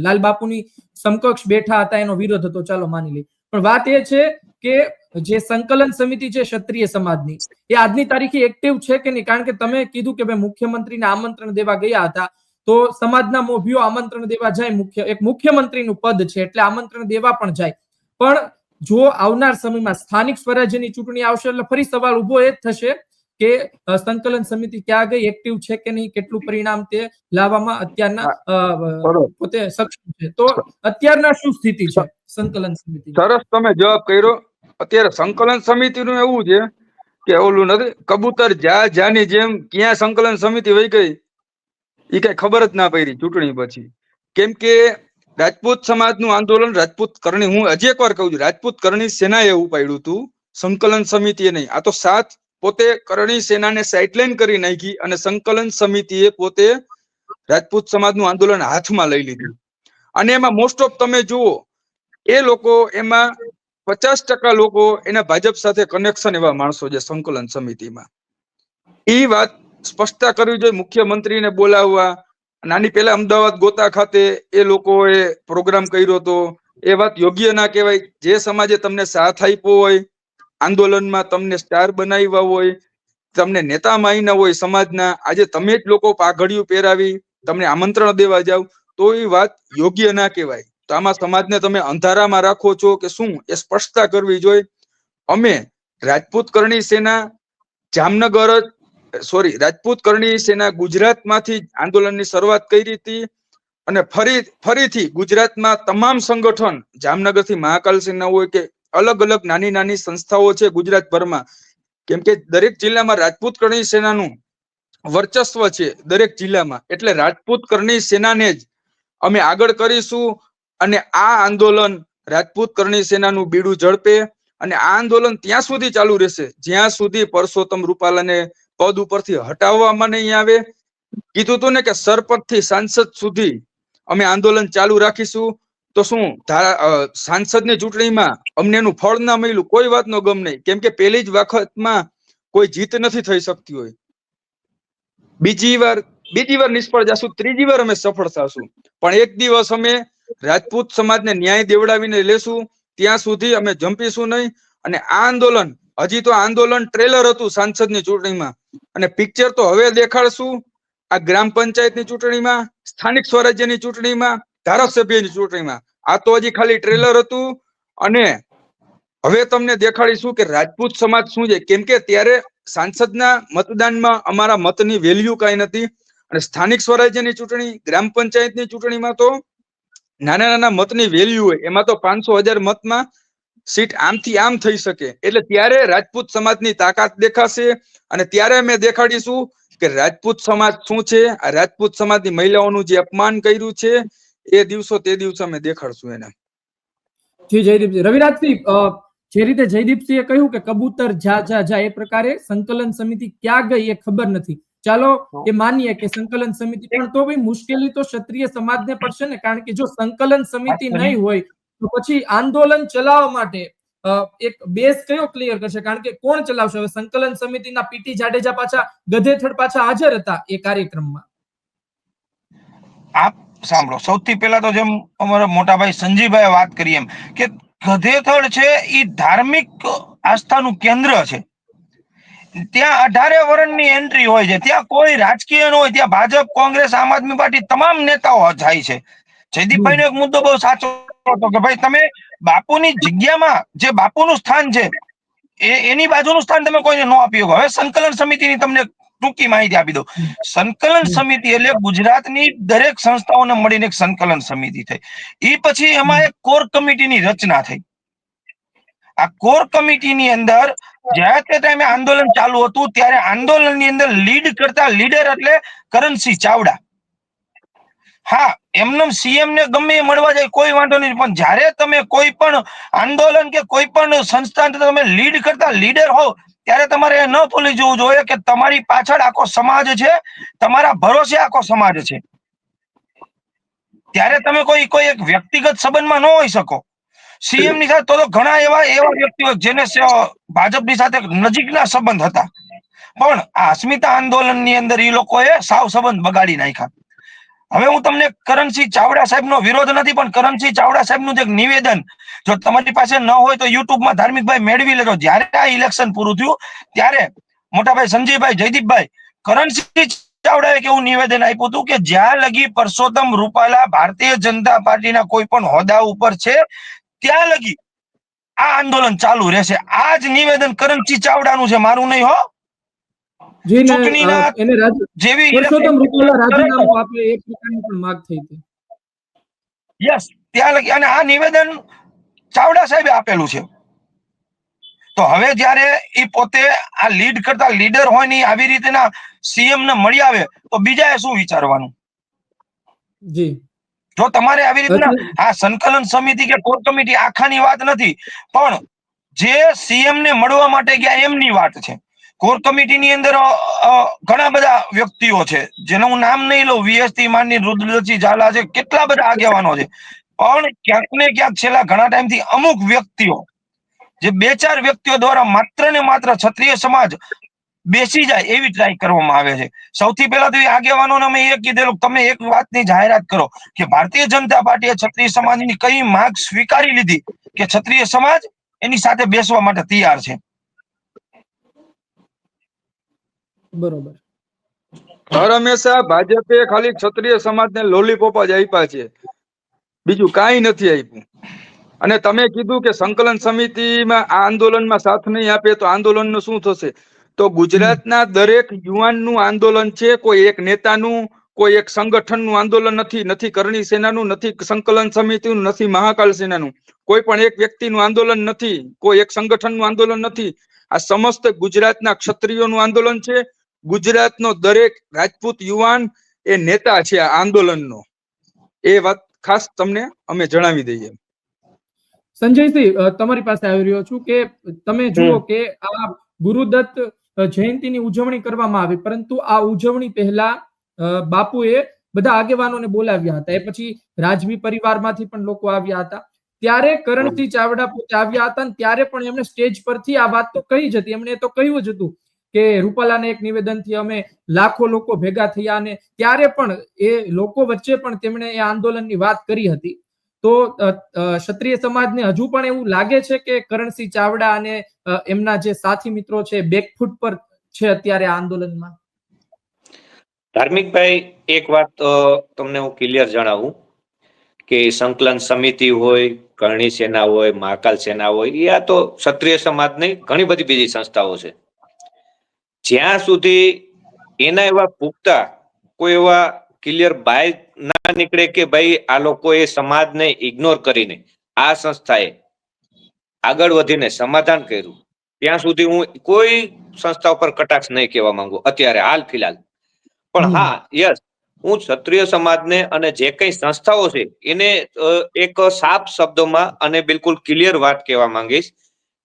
લાલબાપુની સમકક્ષ બેઠા હતા, એનો વિરોધ હતો, ચાલો માની લઈ. પણ વાત એ છે કે જે સંકલન સમિતિ છે ક્ષત્રિય સમાજની, એ આજની તારીખે એક્ટિવ છે કે નહીં? કારણ કે તમે કીધું કે ભાઈ મુખ્યમંત્રીને આમંત્રણ દેવા ગયા હતા, તો સમાજના મોભીઓ આમંત્રણ દેવા જાય, એક મુખ્યમંત્રીનું પદ છે એટલે આમંત્રણ દેવા પણ જાય. પણ જો આવનાર સમયમાં સ્થાનિક સ્વરાજ્યની ચૂંટણી આવશે એટલે ફરી સવાલ ઉભો એ જ થશે કે સંકલન સમિતિ ક્યાં ગઈ, એક્ટિવ છે કે નહીં, કેટલું પરિણામ તે લાવવામાં અત્યારના પોતે સક્ષમ છે. તો અત્યારના શું સ્થિતિ છે સંકલન સમિતિ? સરસ તમે જવાબ કર્યો. અત્યારે સંકલન સમિતિનું એવું છે કે ઓલું નથી, કબૂતર જાની જેમ ક્યાં સંકલન સમિતિ વહી ગઈ એ કઈ ખબર જ ના પડી ચૂંટણી પછી. કેમ કે રાજપૂત સમાજનું આંદોલન, રાજપૂત કરણી, હું હજી એકવાર કહું છું, રાજપૂત કરણી સેનાએ ઉપાડ્યું હતું, સંકલન સમિતિએ નહીં. આ તો સાત પોતે કરણી સેનાને સાઇડલાઇન કરી નાખી અને સંકલન સમિતિએ પોતે રાજપૂત સમાજનું આંદોલન હાથમાં લઈ લીધું. અને એમાં મોસ્ટ ઓફ તમે જુઓ એ લોકો, એમાં 50% લોકો એના ભાજપ સાથે કનેક્શન એવા માણસો છે સંકલન સમિતિમાં. એ વાત સ્પષ્ટતા કરવી જોઈએ. મુખ્યમંત્રીને બોલાવવા, નાની પહેલા અમદાવાદ ગોતા ખાતે એ લોકોએ પ્રોગ્રામ કર્યો હતો, એ વાત યોગ્ય ના કહેવાય. જે સમાજે તમને સાથ આપ્યો હોય આંદોલનમાં, તમને સ્ટાર બનાવ્યા હોય, તમને નેતા માયના હોય સમાજના, આજે તમે જ લોકો પાઘડિયું પહેરાવી તમને આમંત્રણ દેવા જાવ તો એ વાત યોગ્ય ના કહેવાય. તો આમાં સમાજને તમે અંધારામાં રાખો છો કે શું, એ સ્પષ્ટતા કરવી જોઈએ. અમે રાજપૂત કરણી સેના જામનગર, રાજપૂત કરણી સેના ગુજરાતમાંથી આંદોલનની શરૂઆત કરી હતી અને ફરીથી ગુજરાતમાં તમામ સંગઠન, જામનગરથી મહાકાલ સેના હોય કે અલગ અલગ નાની નાની સંસ્થાઓ છે ગુજરાતભરમાં, કેમ કે દરેક જિલ્લામાં રાજપૂત કરણી સેનાનું વર્ચસ્વ છે દરેક જિલ્લામાં, એટલે રાજપૂત કરણી સેનાને જ અમે આગળ કરીશું. અને આ આંદોલન રાજપૂત કરણી સેનાનું બીડું ઝડપે અને આ આંદોલન ત્યાં સુધી ચાલુ રહેશે જ્યાં સુધી પરસોત્તમ રૂપાલાને પદ ઉપરથી હટાવવામાં નહીં આવે. કીધું હતું ને કે સરપંચથી સાંસદ સુધી અમે આંદોલન ચાલુ રાખીશું. તો શું સાંસદની ચૂંટણીમાં અમને એનું ફળ ના મળ્યું, કોઈ વાતનો ગમ નહીં, કેમ કે પહેલી જ વખતમાં કોઈ જીત નથી થઈ શકતી હોય. બીજી વાર નિષ્ફળ જશું, ત્રીજી વાર અમે સફળ થશું, પણ એક દિવસ અમે રાજપૂત સમાજને ન્યાય દેવડાવીને લેશું. ત્યાં સુધી અમે જંપીશું નહીં. અને આ આંદોલન, હજી તો આંદોલન ટ્રેલર હતું સાંસદની ચૂંટણીમાં, અને પિક્ચર તો હવે દેખાડશું આ ગ્રામ પંચાયતની ચૂંટણીમાં, સ્થાનિક સ્વરાજ્યની ચૂંટણીમાં, ધારાસભ્યની ચૂંટણીમાં. આ તો હજી ખાલી ટ્રેલર હતું. અને હવે તમને દેખાડીશું કે રાજપૂત સમાજ શું છે. કેમ કે ત્યારે સાંસદના મતદાનમાં અમારા મતની વેલ્યુ કાંઈ નથી, અને સ્થાનિક સ્વરાજ્યની ચૂંટણી, ગ્રામ પંચાયતની ચૂંટણીમાં તો નાના નાના મતની વેલ્યુ હોય, એમાં તો 500,000 મતમાં સીટ આમથી આમ થઈ શકે. એટલે ત્યારે રાજપૂત સમાજની તાકાત દેખાશે અને ત્યારે અમે દેખાડીશું કે રાજપૂત સમાજ શું છે. આ રાજપૂત સમાજની મહિલાઓનું જે અપમાન કર્યું છે એ તે દિવસો અમે દેખાડશું એને. જી જયદીપસિંહ. રવિરાજસિંહ, જે રીતે જયદીપસિંહે કહ્યું કે કબૂતર જા એ પ્રકારે સંકલન સમિતિ ક્યાં ગઈ એ ખબર નથી. ચાલો એ માનીએ કે સંકલન સમિતિ, પણ તો ભાઈ મુશ્કેલી તો ક્ષત્રિય સમાજને પડશે ને, કારણ કે જો સંકલન સમિતિ નહીં હોય તો પછી આંદોલન ચલાવવા માટે એક બેઝ કયો ક્લિયર કરશે? કારણ કે કોણ ચલાવશે? હવે સંકલન સમિતિના પીટી જાડેજા પાછા ગધેથડ પાછા હાજર હતા એ કાર્યક્રમમાં. આપ સાંભળો, સૌથી પહેલા તો જેમ અમારા મોટાભાઈ સંજીભાઈ વાત કરી એમ કે ગધેથડ છે એ ધાર્મિક આસ્થાનું કેન્દ્ર છે. ત્યાં 18 વર્ષની એન્ટ્રી હોય છે, ત્યાં કોઈ રાજકીય ન હોય, ત્યાં ભાજપ, કોંગ્રેસ, આમ આદમી પાર્ટી તમામ નેતાઓ જાય છે. જયદીપભાઈનો એક મુદ્દો બહુ સાચો હતો કે ભાઈ તમે બાપુની જગ્યામાં જે બાપુનું સ્થાન છે એની બાજુનું સ્થાન તમે કોઈને ન આપી શકો. હવે સંકલન સમિતિની તમને ટૂંકી માહિતી આપી દઉં. સંકલન સમિતિ એટલે ગુજરાતની દરેક સંસ્થાઓને મળીને એક સંકલન સમિતિ થઈ. એ પછી એમાં એક કોર કમિટીની રચના થઈ. આ કોર કમિટીની અંદર જ્યારે તે ટાઈમે આંદોલન ચાલુ હતું ત્યારે આંદોલનની અંદર લીડ કરતા લીડર એટલે કરણસિંહ ચાવડા. હા, એમનેમ સીએમ ને ગમે એ મળવા જાય કોઈ વાંધો નહીં, પણ જ્યારે તમે કોઈ પણ આંદોલન કે કોઈ પણ સંસ્થાન તમે લીડ કરતા લીડર હોવ ત્યારે તમારે એ ન ભૂલી જવું જોઈએ કે તમારી પાછળ આખો સમાજ છે, તમારા ભરોસે આખો સમાજ છે. ત્યારે તમે કોઈ એક વ્યક્તિગત સંબંધમાં ન હોઈ શકો. સીએમ ની સાથે તો ઘણા એવા વ્યક્તિઓ જેને ભાજપની સાથે નજીકના સંબંધ હતા, પણ આ અસ્મિતા આંદોલનની અંદર એ લોકોએ સાવ સંબંધ બગાડી નાખ્યા. હવે હું તમને કરણસિંહ ચાવડા સાહેબનો વિરોધ નથી, પણ કરણસિંહ ચાવડા સાહેબનું જે નિવેદન જો તમારી પાસે ન હોય તો યુટ્યુબમાં ધાર્મિકભાઈ મેળવી લેજો. જ્યારે આ ઇલેક્શન પૂરું થયું ત્યારે મોટાભાઈ સંજયભાઈ, જયદીપભાઈ, કરણસિંહ ચાવડાએ એવું નિવેદન આપ્યું હતું કે જ્યાં લગી પરસોત્તમ રૂપાલા ભારતીય જનતા પાર્ટીના કોઈ પણ હોદ્દા ઉપર છે ત્યાં લગી આ આંદોલન ચાલુ રહેશે. આ જ નિવેદન કરણસિંહ ચાવડાનું છે, મારું નહીં હો. ચૂંટણીના જેવી પરસોત્તમ રૂપાલા રાજીનામું આપે એ પ્રકારની પણ માંગ થઈ હતી. યસ, ત્યાં લગી અને આ નિવેદન ચાવડા સાહેબે આપેલું છે. તો હવે જ્યારે એ પોતે આ લીડ કરતા લીડર હોય ને આવી રીતના સીએમ ને મળી આવે તો બીજાએ શું વિચારવાનું? જી, જો તમારે આવી રીતના આ સંકલન સમિતિ કે કોર કમિટી આખાની વાત નથી, પણ જે સીએમ ને મળવા માટે ગયા એમની વાત છે. કોર કમિટીની અંદર ઘણા બધા વ્યક્તિઓ છે જેનું હું નામ નહીં લઉં, વીએસ થી માંડી રુદ્રસિંહ ઝાલા છે, કેટલા બધા આગેવાનો છે. પણ ક્યાંક ને ક્યાંક છેલ્લા ઘણા ટાઈમથી અમુક વ્યક્તિઓ જે 2-4 વ્યક્તિઓ દ્વારા માત્ર ને માત્ર ક્ષત્રિય સમાજ બેસી જાય એવી ટ્રાય કરવામાં આવે છે. સૌથી પહેલા તો એ આગેવાનોને અમે એ કીધેલું તમે એક વાતની જાહેરાત કરો કે ભારતીય જનતા પાર્ટીએ ક્ષત્રિય સમાજની કઈ માંગ સ્વીકારી લીધી કે ક્ષત્રિય સમાજ એની સાથે બેસવા માટે તૈયાર છે. બરોબર. હર હંમેશા ભાજપે ખાલી ક્ષત્રિય સમાજને લોલીપોપ જ આપ્યા છે, બીજું કાંઈ નથી આપ્યું. અને તમે કીધું કે સંકલન સમિતિમાં આ આંદોલનમાં સાથ નહીં આપે તો આંદોલનનું શું થશે? તો ગુજરાતના દરેક યુવાનનું આંદોલન છે, કોઈ એક નેતાનું, કોઈ એક સંગઠનનું આંદોલન નથી. નથી કરણી સેનાનું, નથી સંકલન સમિતિનું, નથી મહાકાલ સેનાનું, કોઈ પણ એક વ્યક્તિનું આંદોલન નથી, કોઈ એક સંગઠનનું આંદોલન નથી. આ સમસ્ત ગુજરાતના ક્ષત્રિયોનું આંદોલન છે. ગુજરાતનો દરેક રાજપૂત યુવાન એ નેતા છે આ આંદોલનનો. એ વાત ખાસ તમને અમે જણાવી દઈએ. સંજયસિંહ, તમારી પાસે આવી રહ્યો છું કે તમે જુઓ કે આ ગુરુદત્ત જયંતિની ઉજવણી કરવામાં આવી, પરંતુ આ ઉજવણી પહેલા બાપુએ બધા આગેવાનોને બોલાવ્યા હતા. એ પછી રાજવી પરિવારમાંથી પણ લોકો આવ્યા હતા. ત્યારે કરણસિંહ ચાવડા પોતે આવ્યા હતા અને ત્યારે પણ એમણે સ્ટેજ પરથી આ વાત તો કહી જ હતી. એમણે તો કહ્યું જ હતું કે રૂપાલાના એક નિવેદનથી અમે લાખો લોકો ભેગા થયા, અને ત્યારે પણ એ લોકો વચ્ચે પણ તેમણે એ આંદોલનની વાત કરી હતી. તો ક્ષત્રિય સમાજને હજુ પણ એવું લાગે છે કે કરણસિંહ ચાવડા અને એમના જે સાથી મિત્રો છે બેકફૂટ પર છે અત્યારે આ આંદોલનમાં? ધાર્મિકભાઈ, એક વાત તમને હું ક્લિયર જણાવું કે સંકલન સમિતિ હોય, કરણી સેના હોય, મહાકાલ સેના હોય, એ આ તો ક્ષત્રિય સમાજની ઘણી બધી બીજી સંસ્થાઓ છે. જ્યાં સુધી એના એવા પુખ્તા કોઈ એવા ક્લિયર બાય ના નીકળે કે ભાઈ આ લોકોએ સમાજને ઇગ્નોર કરીને આ સંસ્થાએ આગળ વધીને સમાધાન કર્યું, ત્યાં સુધી હું કોઈ સંસ્થા ઉપર કટાક્ષ નહીં કહેવા માંગુ અત્યારે હાલ ફિલહાલ. પણ હા, યસ, હું ક્ષત્રિય સમાજને અને જે કઈ સંસ્થાઓ છે એને એક સાફ શબ્દોમાં અને બિલકુલ ક્લિયર વાત કહેવા માંગીશ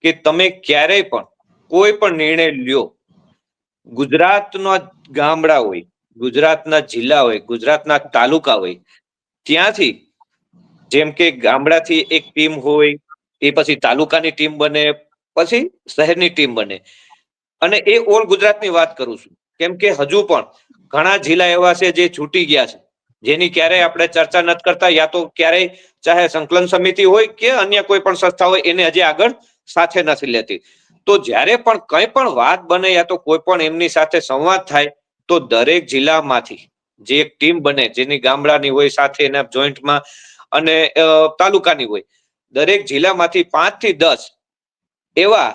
કે તમે ક્યારેય પણ કોઈ પણ નિર્ણય લ્યો, ગુજરાતના ગામડા હોય, ગુજરાતના જિલ્લા હોય, ગુજરાતના તાલુકા હોય, ત્યાંથી જેમ કે ગામડાથી એક ટીમ હોય, એ પછી તાલુકાની ટીમ બને, પછી શહેરની ટીમ બને. અને એ ઓલ ગુજરાતની વાત કરું છું, કેમ કે હજુ પણ ઘણા જિલ્લા એવા છે જે છૂટી ગયા છે, જેની ક્યારેય આપણે ચર્ચા નથી કરતા, યા તો ક્યારેય ચાહે સંકલન સમિતિ હોય કે અન્ય કોઈ પણ સંસ્થા હોય એને હજી આગળ સાથે નથી લેતી. તો જ્યારે પણ કંઈ પણ વાત બને યા તો કોઈ પણ એમની સાથે સંવાદ થાય, તો દરેક જિલ્લામાંથી જે એક ટીમ બને, જેની ગામડાની હોય સાથે એના જોઈન્ટમાં અને તાલુકાની હોય, દરેક જિલ્લામાંથી 5 થી 10 એવા,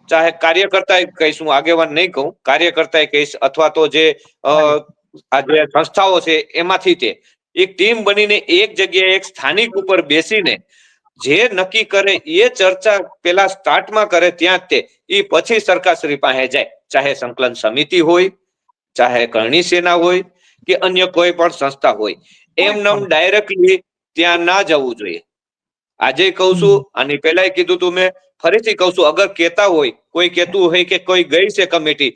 ચાહે કાર્યકર્તા કહીશું, આગેવાન નહીં કહું, કાર્યકર્તા કહીશ, અથવા તો જે આ જે સંસ્થાઓ છે એમાંથી તે એક ટીમ બનીને એક જગ્યાએ એક સ્થાનિક ઉપર બેસીને જે નક્કી કરે એ ચર્ચા પેલા સ્ટાર્ટમાં કરે, ત્યાં જ તે એ પછી સરકારશ્રી પાસે જાય, ચાહે સંકલન સમિતિ હોય, ચાહે કરણી સેના હોય કે અન્ય કોઈ પણ સંસ્થા હોય. એમનેમ ડાયરેક્ટલી ત્યાં ના જવું જોઈએ. આજે કહું છું, અને પહેલા કીધું તું મેં, ફરીથી કહું છું, અગર કહેતા હોય, કોઈ કહેતું હોય કે કોઈ ગઈ છે કમિટી,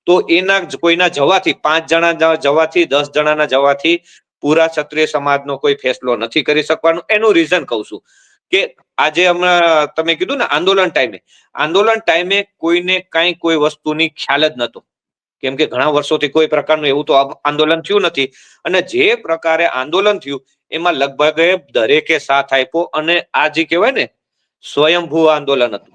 તો એના કોઈના જવાથી, 5 જણા જવાથી, 10 જણાના જવાથી પૂરા ક્ષત્રિય સમાજનો કોઈ ફેસલો નથી કરી શકવાનો. એનું રીઝન કહું છું કે આજે હમણાં તમે કીધું ને આંદોલન ટાઈમે કોઈને કઈ કોઈ વસ્તુની ખ્યાલ જ નતો, કેમ કે ઘણા વર્ષોથી કોઈ પ્રકારનું એવું તો આંદોલન થયું નથી. અને જે પ્રકારે આંદોલન થયું એમાં લગભગ દરેકે સાથ આપ્યો, અને આ જે કહેવાય ને સ્વયંભૂ આંદોલન હતું.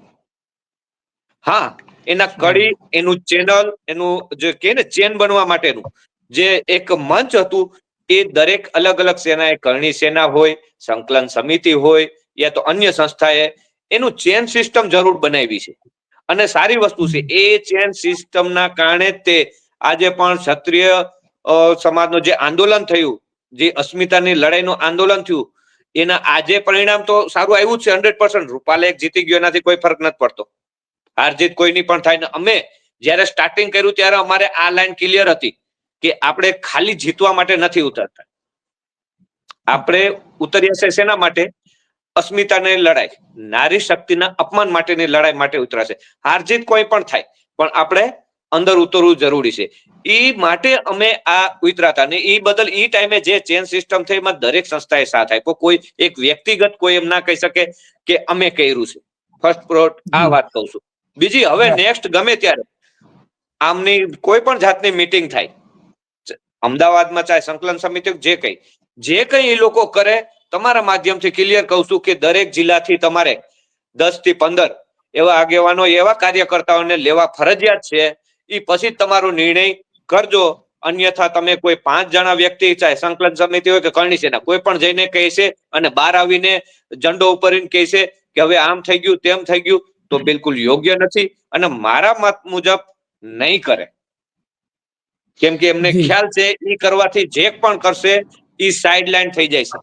હા, એના કડી, એનું ચેનલ, એનું જે કે ને ચેન બનવા માટેનું જે એક મંચ હતું, એ દરેક અલગ અલગ સેનાએ, કરણી સેના હોય, સંકલન સમિતિ હોય, યા તો અન્ય સંસ્થાએ એનું ચેન સિસ્ટમ જરૂર બનાવી છે. અને સારી વસ્તુ છે, એ ચેન સિસ્ટમના કારણે તે આજે પણ ક્ષત્રિય સમાજનું જે આંદોલન થયું, જે અસ્મિતાની લડાઈનું આંદોલન થયું, એના આજે પરિણામ તો સારું આવ્યું છે 100%. રૂપાલે જીતી ગયો, એનાથી કોઈ ફરક નથી પડતો. હાર જીત કોઈની પણ થાય ને. અમે જ્યારે સ્ટાર્ટિંગ કર્યું ત્યારે અમારે આ લાઈન ક્લિયર હતી કે આપણે ખાલી જીતવા માટે નથી ઉતરતા, આપણે ઉતર્યા છે શેના માટે? અસ્મિતાની લડાઈ, નારી શક્તિના અપમાન માટેની લડાઈ માટે ઉતરાશે. હાર જીત કોઈ પણ થાય, પણ આપણે અંદર ઉતરવું જરૂરી છે. એ માટે અમે આ ઉતરાતા, ને એ બદલ એ ટાઈમે જે ચેન સિસ્ટમ થઈ એમાં દરેક સંસ્થાએ સાથ આપ્યો. કોઈ એક વ્યક્તિગત કોઈ એમ ના કહી શકે કે અમે કર્યું છે. ફર્સ્ટ પ્રોટ આ વાત કહું છું. બીજી, હવે નેક્સ્ટ ગમે ત્યારે આમની કોઈ પણ જાતની મીટિંગ થાય અમદાવાદમાં, ચાહે સંકલન સમિતિ, જે કઈ એ લોકો કરે, તમારા માધ્યમથી ક્લિયર કહું છું કે દરેક જિલ્લાથી તમારે 10 થી 15 એવા આગેવાનો, એવા કાર્યકર્તાઓને લેવા ફરજિયાત છે. એ પછી તમારો નિર્ણય કરજો. અન્યથા તમે કોઈ 5 જણા વ્યક્તિ, ચાહે સંકલન સમિતિ હોય કે કરણી સેના, કોઈ પણ જઈને કહે છે અને બહાર આવીને ઝંડો ઉપરીને કહે છે કે હવે આમ થઈ ગયું, તેમ થઈ ગયું, તો બિલકુલ યોગ્ય નથી. અને મારા મત મુજબ નહીં કરે, કેમ કે એમને ખ્યાલ છે એ કરવાથી જે પણ કરશે એ સાઇડલાઇન થઈ જાય છે.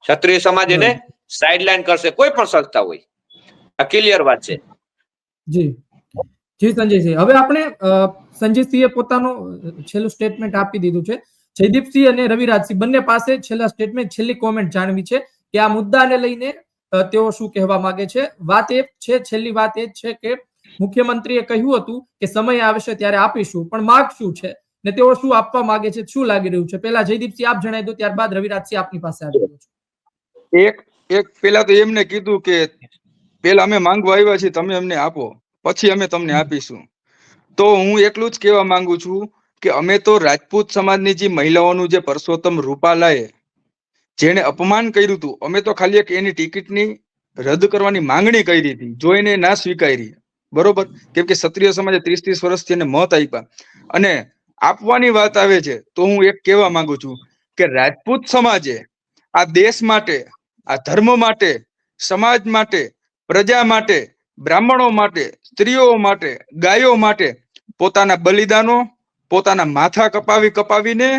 ક્ષત્રિય સમાજ એને સાઇડલાઇન કરશે, કોઈ પણ સંસ્થા હોય. આ ક્લિયર વાત છે. જી જી સંજયસિંહ, હવે આપણે સંજયસિંહે પોતાનું છેલ્લું સ્ટેટમેન્ટ આપી દીધું છે. જયદીપસિંહ અને રવિરાજસિંહ બંને પાસે છેલ્લા સ્ટેટમેન્ટ, છેલ્લી કોમેન્ટ જાણવી છે કે આ મુદ્દાને લઈને તેઓ શું કહેવા માંગે છે. વાત એ છે, છેલ્લી વાત એ છે કે મુખ્યમંત્રીએ કહ્યું હતું કે સમય આવશે ત્યારે આપીશું, પણ માગ શું છે ને તેઓ શું આપવા માંગે છે, શું લાગી રહ્યું છે? પહેલા જયદીપસિંહ આપ જણાવી દો, ત્યારબાદ રવિરાજસિંહ આપની પાસે આવી રહ્યો છે. એક પેલા તો એમને કીધું કે પેલા અમે માંગવા આવ્યા છીએ, તમે અમને આપો, પછી અમે તમને આપીશું. તો હું એટલું જ કહેવા માંગુ છું કે અમે તો રાજપૂત સમાજની જે મહિલાઓનું જે પરસોત્તમ રૂપાલાએ જેને અપમાન કર્યું હતું, અમે તો ખાલી એક એની ટિકિટની રદ કરવાની માંગણી કરી હતી, જો એને ના સ્વીકારી, બરોબર, કેમ કે ક્ષત્રિય સમાજે 30 વર્ષથી એને મત આપ્યા. અને આપવાની વાત આવે છે તો હું એક કહેવા માંગુ છું કે રાજપૂત સમાજે આ દેશ માટે, આ ધર્મ માટે, સમાજ માટે, પ્રજા માટે, બ્રાહ્મણો માટે, સ્ત્રીઓ માટે, ગાયો માટે પોતાના બલિદાનો, પોતાના માથા કપાવીને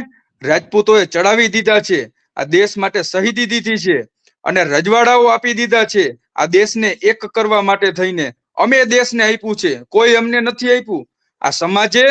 રાજપૂતોએ ચડાવી દીધા છે. આ દેશ માટે શહીદી દીધી છે અને રજવાડાઓ આપી દીધા છે. આ દેશને એક કરવા માટે થઈને અમે દેશને આપ્યું છે, કોઈ અમને નથી આપ્યું. આ સમાજે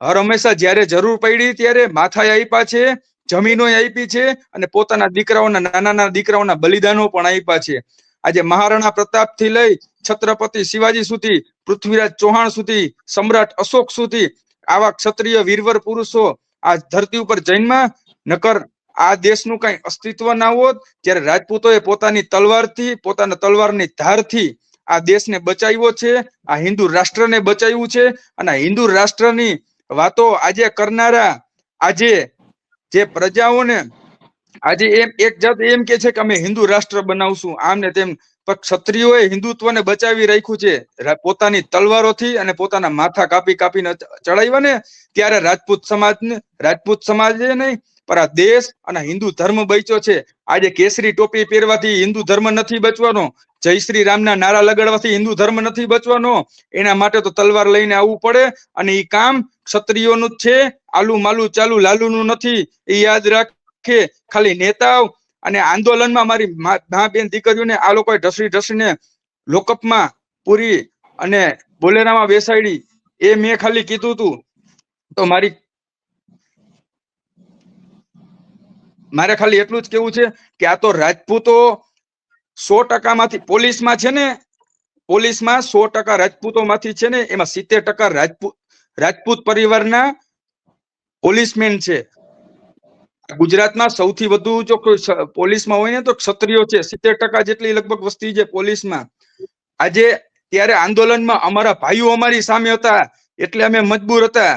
હર હંમેશા જ્યારે જરૂર પડી ત્યારે માથાએ આપ્યા છે, જમીનો આપી છે, અને પોતાના દીકરાઓના, નાના દીકરાઓના બલિદાનો પણ આપ્યા છે. આજે મહારાણા પ્રતાપ થી લઈ છત્રપતિ શિવાજી સુધી, પૃથ્વીરાજ ચૌહાણ સુધી, સમ્રાટ અશોક સુધી આવા ક્ષત્રિય વીરવર પુરુષો આ ધરતી ઉપર જન્મ્યા. નકર આ દેશનું કઈ અસ્તિત્વ ના હોત, જ્યારે રાજપૂતોએ પોતાની તલવારથી, પોતાના તલવારની ધારથી આ દેશને બચાવ્યો છે, આ હિન્દુ રાષ્ટ્રને બચાવ્યું છે. અને હિન્દુ રાષ્ટ્રની વાતો આજે કરનારા આજે જે પ્રજાઓને આજે એમ એક જાત એમ કે છે કે અમે હિન્દુ રાષ્ટ્ર બનાવશું આમ ને તેમ, પણ ક્ષત્રિયોએ હિન્દુત્વને બચાવી રાખ્યું છે પોતાની તલવારોથી અને પોતાના માથા કાપીને ચડાવ્યા ને, ત્યારે રાજપૂત સમાજે નહીં પણ આ દેશ અને હિન્દુ ધર્મ બચ્યો છે. આજે કેસરી ટોપી પહેરવાથી હિન્દુ ધર્મ નથી બચવાનો, જય શ્રી રામના નારા લગાડવાથી હિન્દુ ધર્મ નથી બચવાનો. એના માટે તો તલવાર લઈને આવવું પડે, અને એ કામ ક્ષત્રિયોનું જ છે. આલુ માલુ ચાલુ લાલુનું નથી, એ યાદ રાખે. ખાલી નેતાઓ અને આંદોલનમાં મારી મા બેન દીકરીઓને આ લોકોએ ઢસડીને લોકઅપમાં પૂરી અને બોલેરામાં બેસાડી, એ મેં ખાલી કીધું તું. તો મારે ખાલી એટલું જ કેવું છે કે આ તો રાજપૂતો 100% માંથી પોલીસમાં છે ને, પોલીસમાં 100% રાજપૂતો માંથી છે ને, એમાં 70% રાજપૂત પરિવારના પોલીસમેન છે. ગુજરાતમાં સૌથી વધુ જો કોઈ પોલીસમાં હોય ને તો ક્ષત્રિયો છે. 70% જેટલી લગભગ વસ્તી છે પોલીસમાં. આજે ત્યારે આંદોલનમાં અમારા ભાઈઓ અમારી સામે હતા એટલે અમે મજબૂર હતા.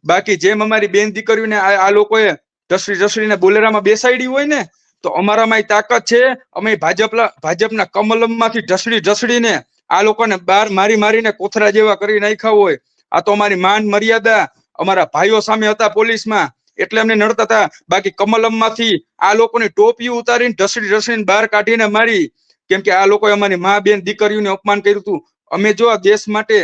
બાકી જેમ અમારી બેન દીકરીઓને આ લોકોએ ઢસડીને બોલેરામાં બેસાડી હોય ને, તો અમારામાં તાકાત છે. અમે ભાજપના કમલમમાંથી ઢસડીને આ લોકોને બાર મારીને કોથરા જેવા કરી નાખ્યા હોય. આ તો અમારી માન મર્યાદા અમારા ભાઈઓ સામે હતા પોલીસમાં, એટલે અમને નડતા હતા. બાકી કમલમમાંથી આ લોકોની ટોપી ઉતારીને ઢસડીને બહાર કાઢીને મારી, કેમ કે આ લોકોએ અમારી મા બેન દીકરીઓને અપમાન કર્યું હતું. અમે જો આ દેશ માટે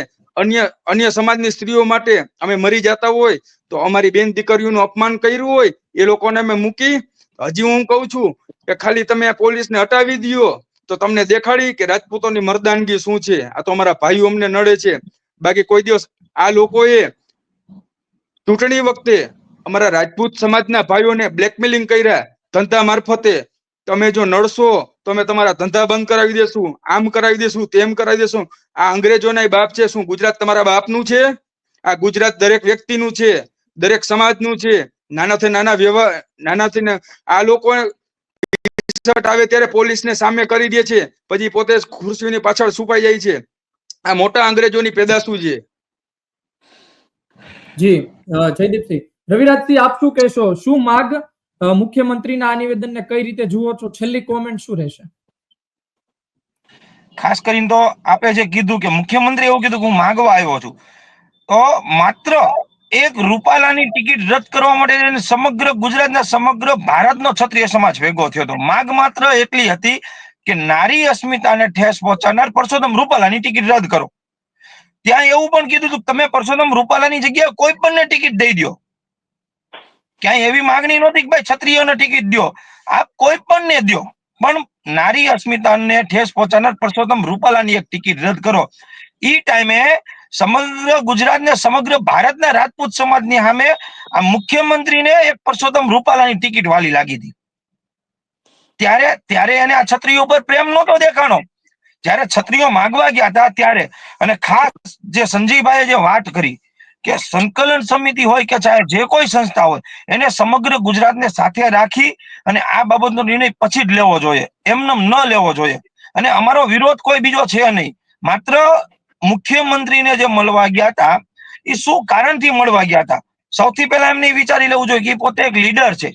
અન્ય સમાજની સ્ત્રીઓ માટે અમે મરી જતા હોય તો અમારી બેન દીકરીઓનું અપમાન કર્યું હોય એ લોકોને અમે મૂકી. હજી હું કહું છું કે ખાલી તમે આ પોલીસને હટાવી દો તો તમને દેખાડી કે રાજપૂતોની મર્દાનગી શું છે. આ તો અમારા ભાઈઓ અમને નડે છે. બાકી કોઈ દિવસ આ લોકોએ ચૂંટણી વખતે અમારા રાજપૂત સમાજના ભાઈઓને બ્લેકમેલિંગ કર્યા ધંધા મારફતે. તમે જો નડશો તો અમે તમારા ધંધા બંધ કરાવી દેશું, આમ કરાવી દેશું, તેમ કરાવી દેશું. આ અંગ્રેજોના બાપ છે. શું ગુજરાત તમારા બાપનું છે? આ ગુજરાત દરેક વ્યક્તિનું છે, દરેક સમાજનું છે. નાનાથી નાના વ્યવહાર, નાનાથી આ લોકો આવે ત્યારે પોલીસને સામે કરી દે છે, પછી પોતે ખુરશીની પાછળ છુપાઈ જાય છે. આ મોટા અંગ્રેજોની પેદાશું છે. જી જયદીપસિંહ. રવિરાજસિંહ, આપ શું કહેશો? શું માગ મુખ્યમંત્રીના આ નિવેદનને કઈ રીતે જુઓ છો? છેલ્લી કોમેન્ટ શું રહેશે? ખાસ કરીને તો આપે જે કીધું કે મુખ્યમંત્રી એવું કીધું કે હું માગવા આવ્યો છું, તો માત્ર એક રૂપાલાની ટિકિટ રદ કરવા માટે સમગ્ર ગુજરાતના સમગ્ર ભારતનો ક્ષત્રિય સમાજ ભેગો થયો હતો. માગ માત્ર એટલી હતી કે નારી અસ્મિતાને ઠેસ પહોંચાડનાર પરસોત્તમ રૂપાલાની ટિકિટ રદ કરો. ત્યાં એવું પણ કીધું હતું તમે પરસોત્તમ રૂપાલાની જગ્યાએ કોઈ પણને ટિકિટ દઈ દો. ક્યાંય એવી માંગણી નહોતી કે ભાઈ ક્ષત્રિયોને ટિકિટ દો, આપ કોઈ પણને દો, પણ નારી અસ્મિતાને ઠેસ પહોંચાડનાર પરસોત્તમ રૂપાલાની એક ટિકિટ રદ કરો. ઈ ટાઈમે સમગ્ર ગુજરાત ને સમગ્ર ભારતના રાજપૂત સમાજની સામે આ મુખ્યમંત્રીને એક પરસોત્તમ રૂપાલાની ટિકિટ વાલી લાગી હતી. ત્યારે એને આ ક્ષત્રિયો ઉપર પ્રેમ નહોતો દેખાણો. જયારે ક્ષત્રિયો માંગવા ગયા હતા ત્યારે, અને ખાસ જે સંજયભાઈએ જે વાત કરી કે સંકલન સમિતિ હોય કે ચાહે જે કોઈ સંસ્થા હોય, એને સમગ્ર ગુજરાતને સાથે રાખી અને આ બાબતનો નિર્ણય પછી જ લેવો જોઈએ, એમને ન લેવો જોઈએ. અને અમારો વિરોધ કોઈ બીજો છે નહીં. માત્ર મુખ્યમંત્રીને જે મળવા ગયા હતા એ શું કારણથી મળવા ગયા હતા? સૌથી પહેલા એમને વિચારી લેવું જોઈએ કે પોતે એક લીડર છે.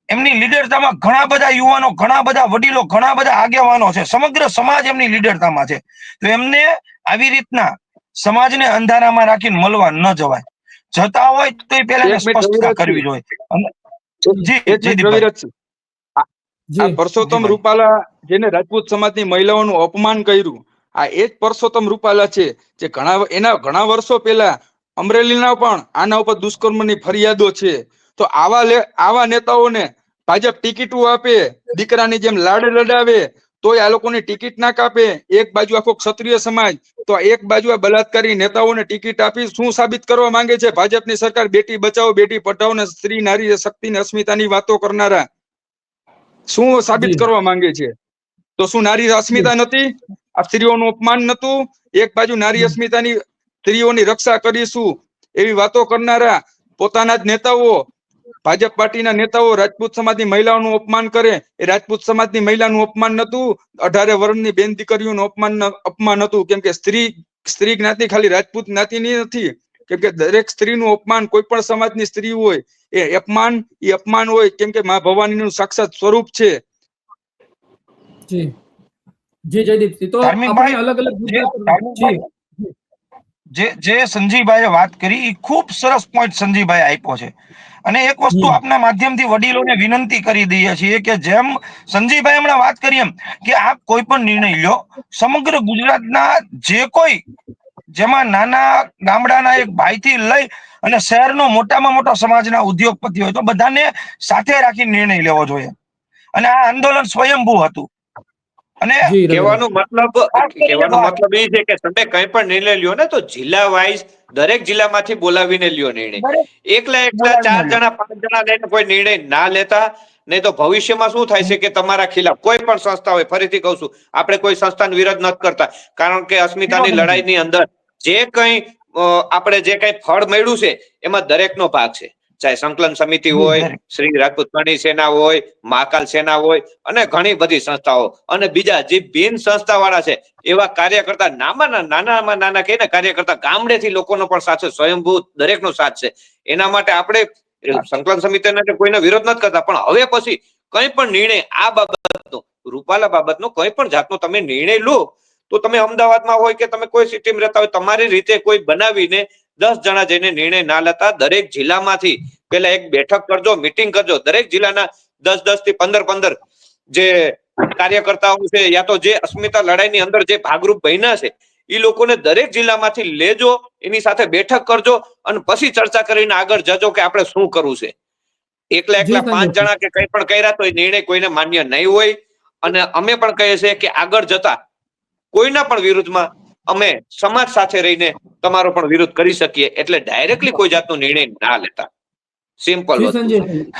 એમની લીડરતામાં ઘણા બધા યુવાનો, ઘણા બધા વડીલો, ઘણા બધા આગેવાનો છે. સમગ્ર સમાજ એમની લીડરતામાં છે. તો એમને આવી રીતના સમાજને અંધારામાં રાખીને મળવા ન જવાય. જતા હોય તો એ પહેલા સ્પષ્ટતા કરવી જોઈએ. આ પરસોત્તમ રૂપાલા જેને રાજપૂત સમાજની મહિલાઓનું અપમાન કર્યું, આ એ જ પરસોત્તમ રૂપાલા છે જે ઘણા વર્ષો પહેલા અમરેલીના પણ આના ઉપર દુષ્કર્મની ફરિયાદો છે. તો આવા નેતાઓને ભાજપ ટિકિટો આપે, દીકરાની જેમ લાડ લડાવે, તોય આ લોકોની ટિકિટ ના કાપે. એક બાજુ આખો ક્ષત્રિય સમાજ, તો એક બાજુ આ બલાત્કારી નેતાઓને ટિકિટ આપી શું સાબિત કરવા માંગે છે ભાજપની સરકાર? બેટી બચાવો, બેટી પઢાઓ ને સ્ત્રી નારી શક્તિ ને અસ્મિતાની વાતો કરનારા શું સાબિત કરવા માંગે છે? તો શું નારી અસ્મિતા નથી? આ સ્ત્રીઓનું અપમાન નતું? એક બાજુ નારી અસ્મિતાની સ્ત્રીઓની રક્ષા કરીશું એવી વાતો કરનારા પોતાના જ નેતાઓ ભાજપ પાર્ટીના નેતાઓ રાજપૂત સમાજની મહિલાઓનું અપમાન કરે, એ રાજપૂત સમાજની મહિલાનું અપમાન નતું, 18 વર્ષની બેન દીકરીઓનું અપમાન હતું. કેમ કે સ્ત્રી જ્ઞાતિ ખાલી રાજપૂત જ્ઞાતિની નથી, કેમ કે દરેક સ્ત્રીનું અપમાન, કોઈ પણ સમાજની સ્ત્રી હોય એ અપમાન હોય, કેમ કે મા ભવાનીનું સાક્ષાત સ્વરૂપ છે. જી જી જયદીપસિંહ, તો આપણે અલગ અલગ મુદ્દા પર જે સંજીભાઈએ વાત કરી એ ખૂબ સરસ પોઈન્ટ સંજીભાઈ આપ્યો છે. અને એક વસ્તુ આપના માધ્યમથી વડીલોને વિનંતી કરી દઈએ છીએ કે જેમ સંજીભાઈ હમણાં વાત કરી એમ કે આપ કોઈ પણ નિર્ણય લ્યો, સમગ્ર ગુજરાતના જે કોઈ જેમાં નાના ગામડાના એક ભાઈથી લઈ અને શહેરનો મોટામાં મોટો સમાજના ઉદ્યોગપતિ હોય તો બધાને સાથે રાખી નિર્ણય લેવો જોઈએ. અને આ આંદોલન સ્વયંભૂ હતું. અને કહેવાનો મતલબ એ છે કે તમે કઈ પણ નિર્ણય લ્યો ને તો જિલ્લા વાઇઝ દરેક જિલ્લામાંથી બોલાવીને લ્યો નિર્ણય. એકલા 4 જણા 5 જણા લઈને કોઈ નિર્ણય ના લેતા, નહીં તો ભવિષ્યમાં શું થાય છે કે તમારા ખિલાફ કોઈ પણ સંસ્થા હોય, ફરીથી કહું છું, આપણે કોઈ સંસ્થાનો વિરોધ નથી કરતા, કારણ કે અસ્મિતાની લડાઈની અંદર જે કઈ આપણે જે કઈ ફળ મળ્યું છે એમાં દરેકનો ભાગ છે. ચાહે સંકલન સમિતિ હોય, શ્રી રાજપૂત કરણી સેના હોય, મહાકાલ સેના હોય અને ઘણી બધી સંસ્થાઓ અને બીજા જે બિન સંસ્થા વાળા છે એવા કાર્યકર્તા, નાનામાં નાના કહીએ ને કાર્યકર્તા, ગામડેથી લોકોનો પણ સાથ છે, સ્વયંભૂ દરેકનો સાથ છે. એના માટે આપણે સંકલન સમિતિને કોઈનો વિરોધ નથી કરતા, પણ હવે પછી કઈ પણ નિર્ણય આ બાબતનો, રૂપાલા બાબતનો કોઈ પણ જાતનો તમે નિર્ણય લો તો તમે અમદાવાદમાં હોય કે તમે કોઈ સિટીમાં રહેતા હોય, તમારી રીતે કોઈ બનાવીને 10 જણા જઈને નિર્ણય ના લેતા, દરેક જિલ્લામાંથી પેલા એક બેઠક કરજો, મીટિંગ કરજો, દરેક જિલ્લાના 10 થી 15 જે કાર્યકર્તાઓ છે યા તો જે અસ્મિતા લડાઈની અંદર જે ભાગરૂપ બન્યા છે એ લોકોને દરેક જિલ્લામાંથી લેજો, એની સાથે બેઠક કરજો અને પછી ચર્ચા કરીને આગળ જજો કે આપણે શું કરવું છે. એકલા 5 જણા કે કઈ પણ કર્યા તો એ નિર્ણય કોઈને માન્ય નહીં હોય. અને અમે પણ કહીએ છીએ કે આગળ જતા કોઈના પણ વિરુદ્ધમાં અમે સમાજ સાથે રહીને તમારો પણ વિરોધ કરી શકીએ, એટલે ડાયરેક્ટલી કોઈ જાતનો નિર્ણય ના લેતા. સિમ્પલ વસ્તુ.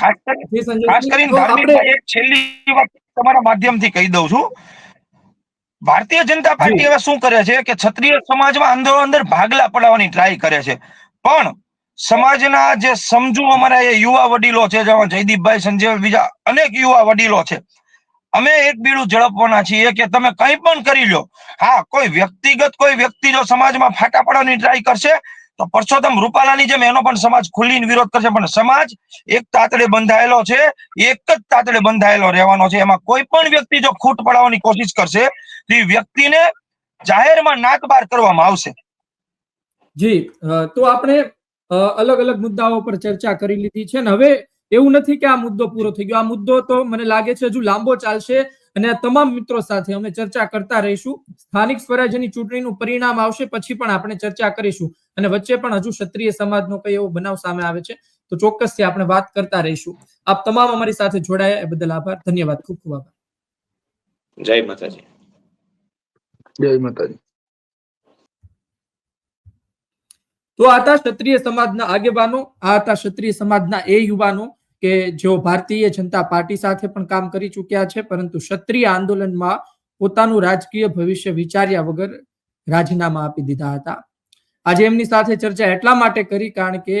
ખાસ કરીને ધાર્મિકભાઈ એક છેલ્લી વાત તમારા માધ્યમથી કહી દઉં છું. ભારતીય જનતા પાર્ટી હવે શું કરે છે કે ક્ષત્રિય સમાજમાં આંદોલન અંદર ભાગલા પડાવવાની ટ્રાય કરે છે, પણ સમાજના જે સમજુ અમારા એ યુવા વડીલો છે, જેમાં જયદીપભાઈ, સંજય, બીજા અનેક યુવા વડીલો છે, અમે એક બીડું ઝડપવાના છીએ કે તમે કંઈ પણ કરી લો. હા, કોઈ વ્યક્તિ જો સમાજમાં ફાટા પડવાની ટ્રાય કરશે તો પરસોત્તમ રૂપાલાની જેમ એનો પણ સમાજ ખુલ્લીને વિરોધ કરશે, પણ સમાજ એક તાતડે બંધાયેલો છે, એક જ તાતડે બંધાયેલો રહેવાનો છે. એમાં કોઈ પણ વ્યક્તિ જો ખૂટ પડાવવાની કોશિશ કરશે તો એ વ્યક્તિને જાહેરમાં નાક બાર કરવામાં આવશે. જી, તો આપણે અલગ અલગ મુદ્દાઓ પર ચર્ચા કરી લીધી છે ને હવે એવું નથી કે આ મુદ્દો પૂરો થઈ ગયો. આ મુદ્દો તો મને લાગે છે હજુ લાંબો ચાલશે અને તમામ મિત્રો સાથે અમે ચર્ચા કરતા રહીશું. સ્થાનિક સ્વરાજ્યની ચૂંટણીનું પરિણામ આવશે પછી પણ આપણે ચર્ચા કરીશું અને વચ્ચે પણ હજુ ક્ષત્રિય સમાજનો કઈ એવો બનાવ સામે આવે છે તો ચોક્કસથી આપણે વાત કરતા રહીશું. આપ તમામ અમારી સાથે જોડાયા એ બદલ આભાર, ધન્યવાદ, ખૂબ ખૂબ આભાર. જય માતાજી. જય માતાજી. તો આ હતા ક્ષત્રિય સમાજના આગેવાનો, આ હતા ક્ષત્રિય સમાજના એ યુવાનો કે જેઓ ભારતીય જનતા પાર્ટી સાથે પણ કામ કરી ચૂક્યા છે, પરંતુ ક્ષત્રિય આંદોલનમાં પોતાનું રાજકીય ભવિષ્ય વિચાર્યા વગર રાજીનામા આપી દીધા હતા. આજે એમની સાથે ચર્ચા એટલા માટે કરી કારણ કે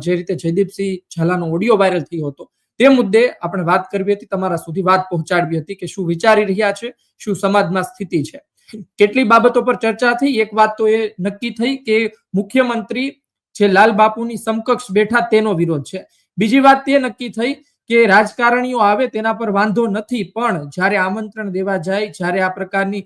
જે રીતે જયદીપસિંહ ઝાલાનો ઓડિયો વાયરલ થયો હતો તે મુદ્દે આપણે વાત કરવી હતી, તમારા સુધી વાત પહોંચાડવી હતી કે શું વિચારી રહ્યા છે, શું સમાજમાં સ્થિતિ છે. કેટલી બાબતો પર ચર્ચા થઈ. એક વાત તો એ નક્કી થઈ કે મુખ્યમંત્રી જે લાલ બાપુની સમકક્ષ બેઠા તેનો વિરોધ છે. બીજી વાત તે નક્કી થઈ કે રાજકારણીઓ આવે તેના પર વાંધો નથી, પણ જ્યારે આમંત્રણ દેવા જાય, જ્યારે આ પ્રકારની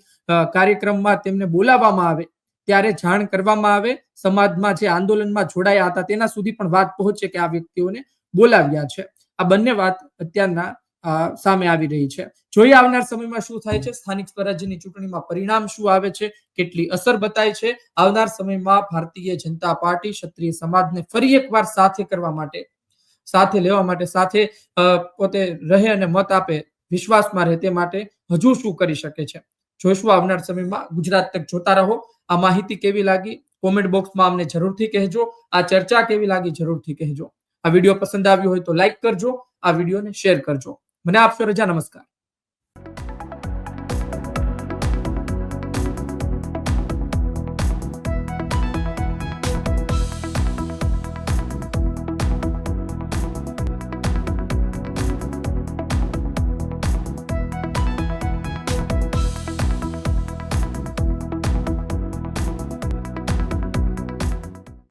કાર્યક્રમમાં તેમને બોલાવવામાં આવે ત્યારે જાણ કરવામાં આવે, સમાજમાં જે આંદોલનમાં જોડાયા હતા તેના સુધી પણ વાત પહોંચે કે આ વ્યક્તિઓને બોલાવ્યા છે. આ બંને વાત અત્યારના સામે આવી રહી છે. જોઈએ આવનાર સમયમાં શું થાય છે, સ્થાનિક સ્વરાજ્યની ચૂંટણીમાં પરિણામ શું આવે છે, કેટલી અસર બતાય છે. આવનાર સમયમાં ભારતીય જનતા પાર્ટી ક્ષત્રિય સમાજને ફરી એકવાર સાથે કરવા માટે, સાથે લેવા માટે, સાથે પોતે રહે અને મત આપે, વિશ્વાસમાં રહે તે માટે હજુ શું કરી શકે છે જોઈશું આવનાર સમયમાં. ગુજરાત તક જોતા રહો. આ માહિતી કેવી લાગી કોમેન્ટ બોક્સમાં અમને જરૂરથી કહેજો. આ ચર્ચા કેવી લાગી જરૂરથી કહેજો. આ વિડીયો પસંદ આવ્યો હોય તો લાઈક કરજો, આ વિડીયોને શેર કરજો. મને આપશો રજા. નમસ્કાર.